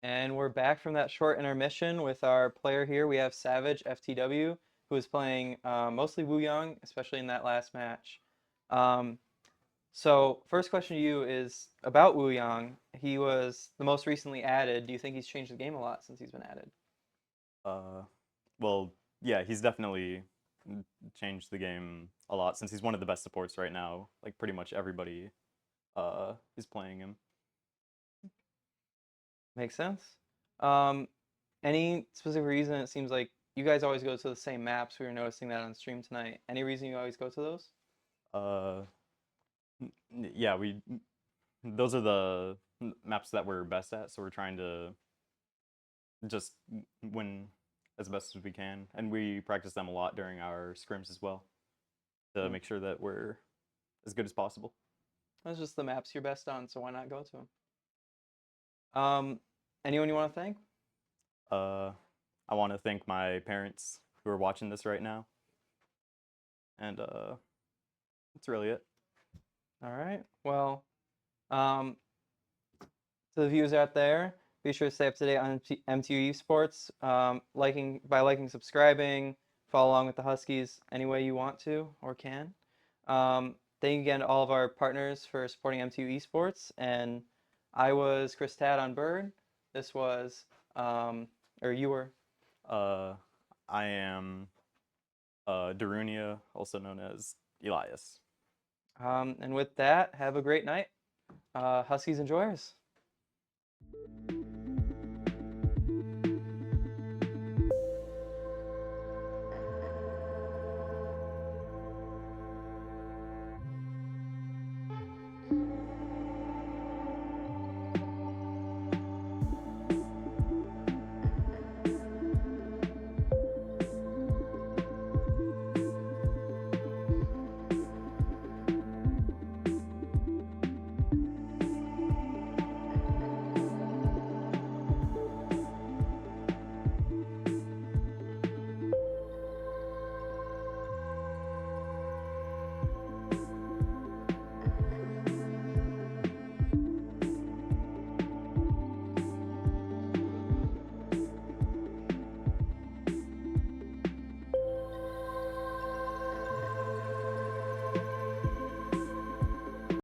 Speaker 1: And we're back from that short intermission with our player here. We have Savage FTW, who is playing mostly Wuyang, especially in that last match. Um, so, first question to you is about Wuyang. He was the most recently added. Do you think he's changed the game a lot since he's been added?
Speaker 3: Uh, well, yeah, he's definitely changed the game a lot since he's one of the best supports right now. Like pretty much everybody is playing him.
Speaker 1: Makes sense. Um, any specific reason? It seems like you guys always go to the same maps. We were noticing that on stream tonight. Any reason you always go to those?
Speaker 3: Uh, yeah, we those are the maps that we're best at, so we're trying to just win as best as we can, and we practice them a lot during our scrims as well to make sure that we're as good as possible.
Speaker 1: That's just the maps you're best on, so why not go to them? Anyone you want to thank?
Speaker 3: I want to thank my parents who are watching this right now, and that's really it.
Speaker 1: All right. Well, to the viewers out there, be sure to stay up to date on MTU Esports. Liking, subscribing, follow along with the Huskies any way you want to or can. Thank you again to all of our partners for supporting MTU Esports. And I was Chris Tad on Bird. This was, or you were.
Speaker 3: I am Darunia, also known as Elias.
Speaker 1: And with that, have a great night. Huskies enjoyers.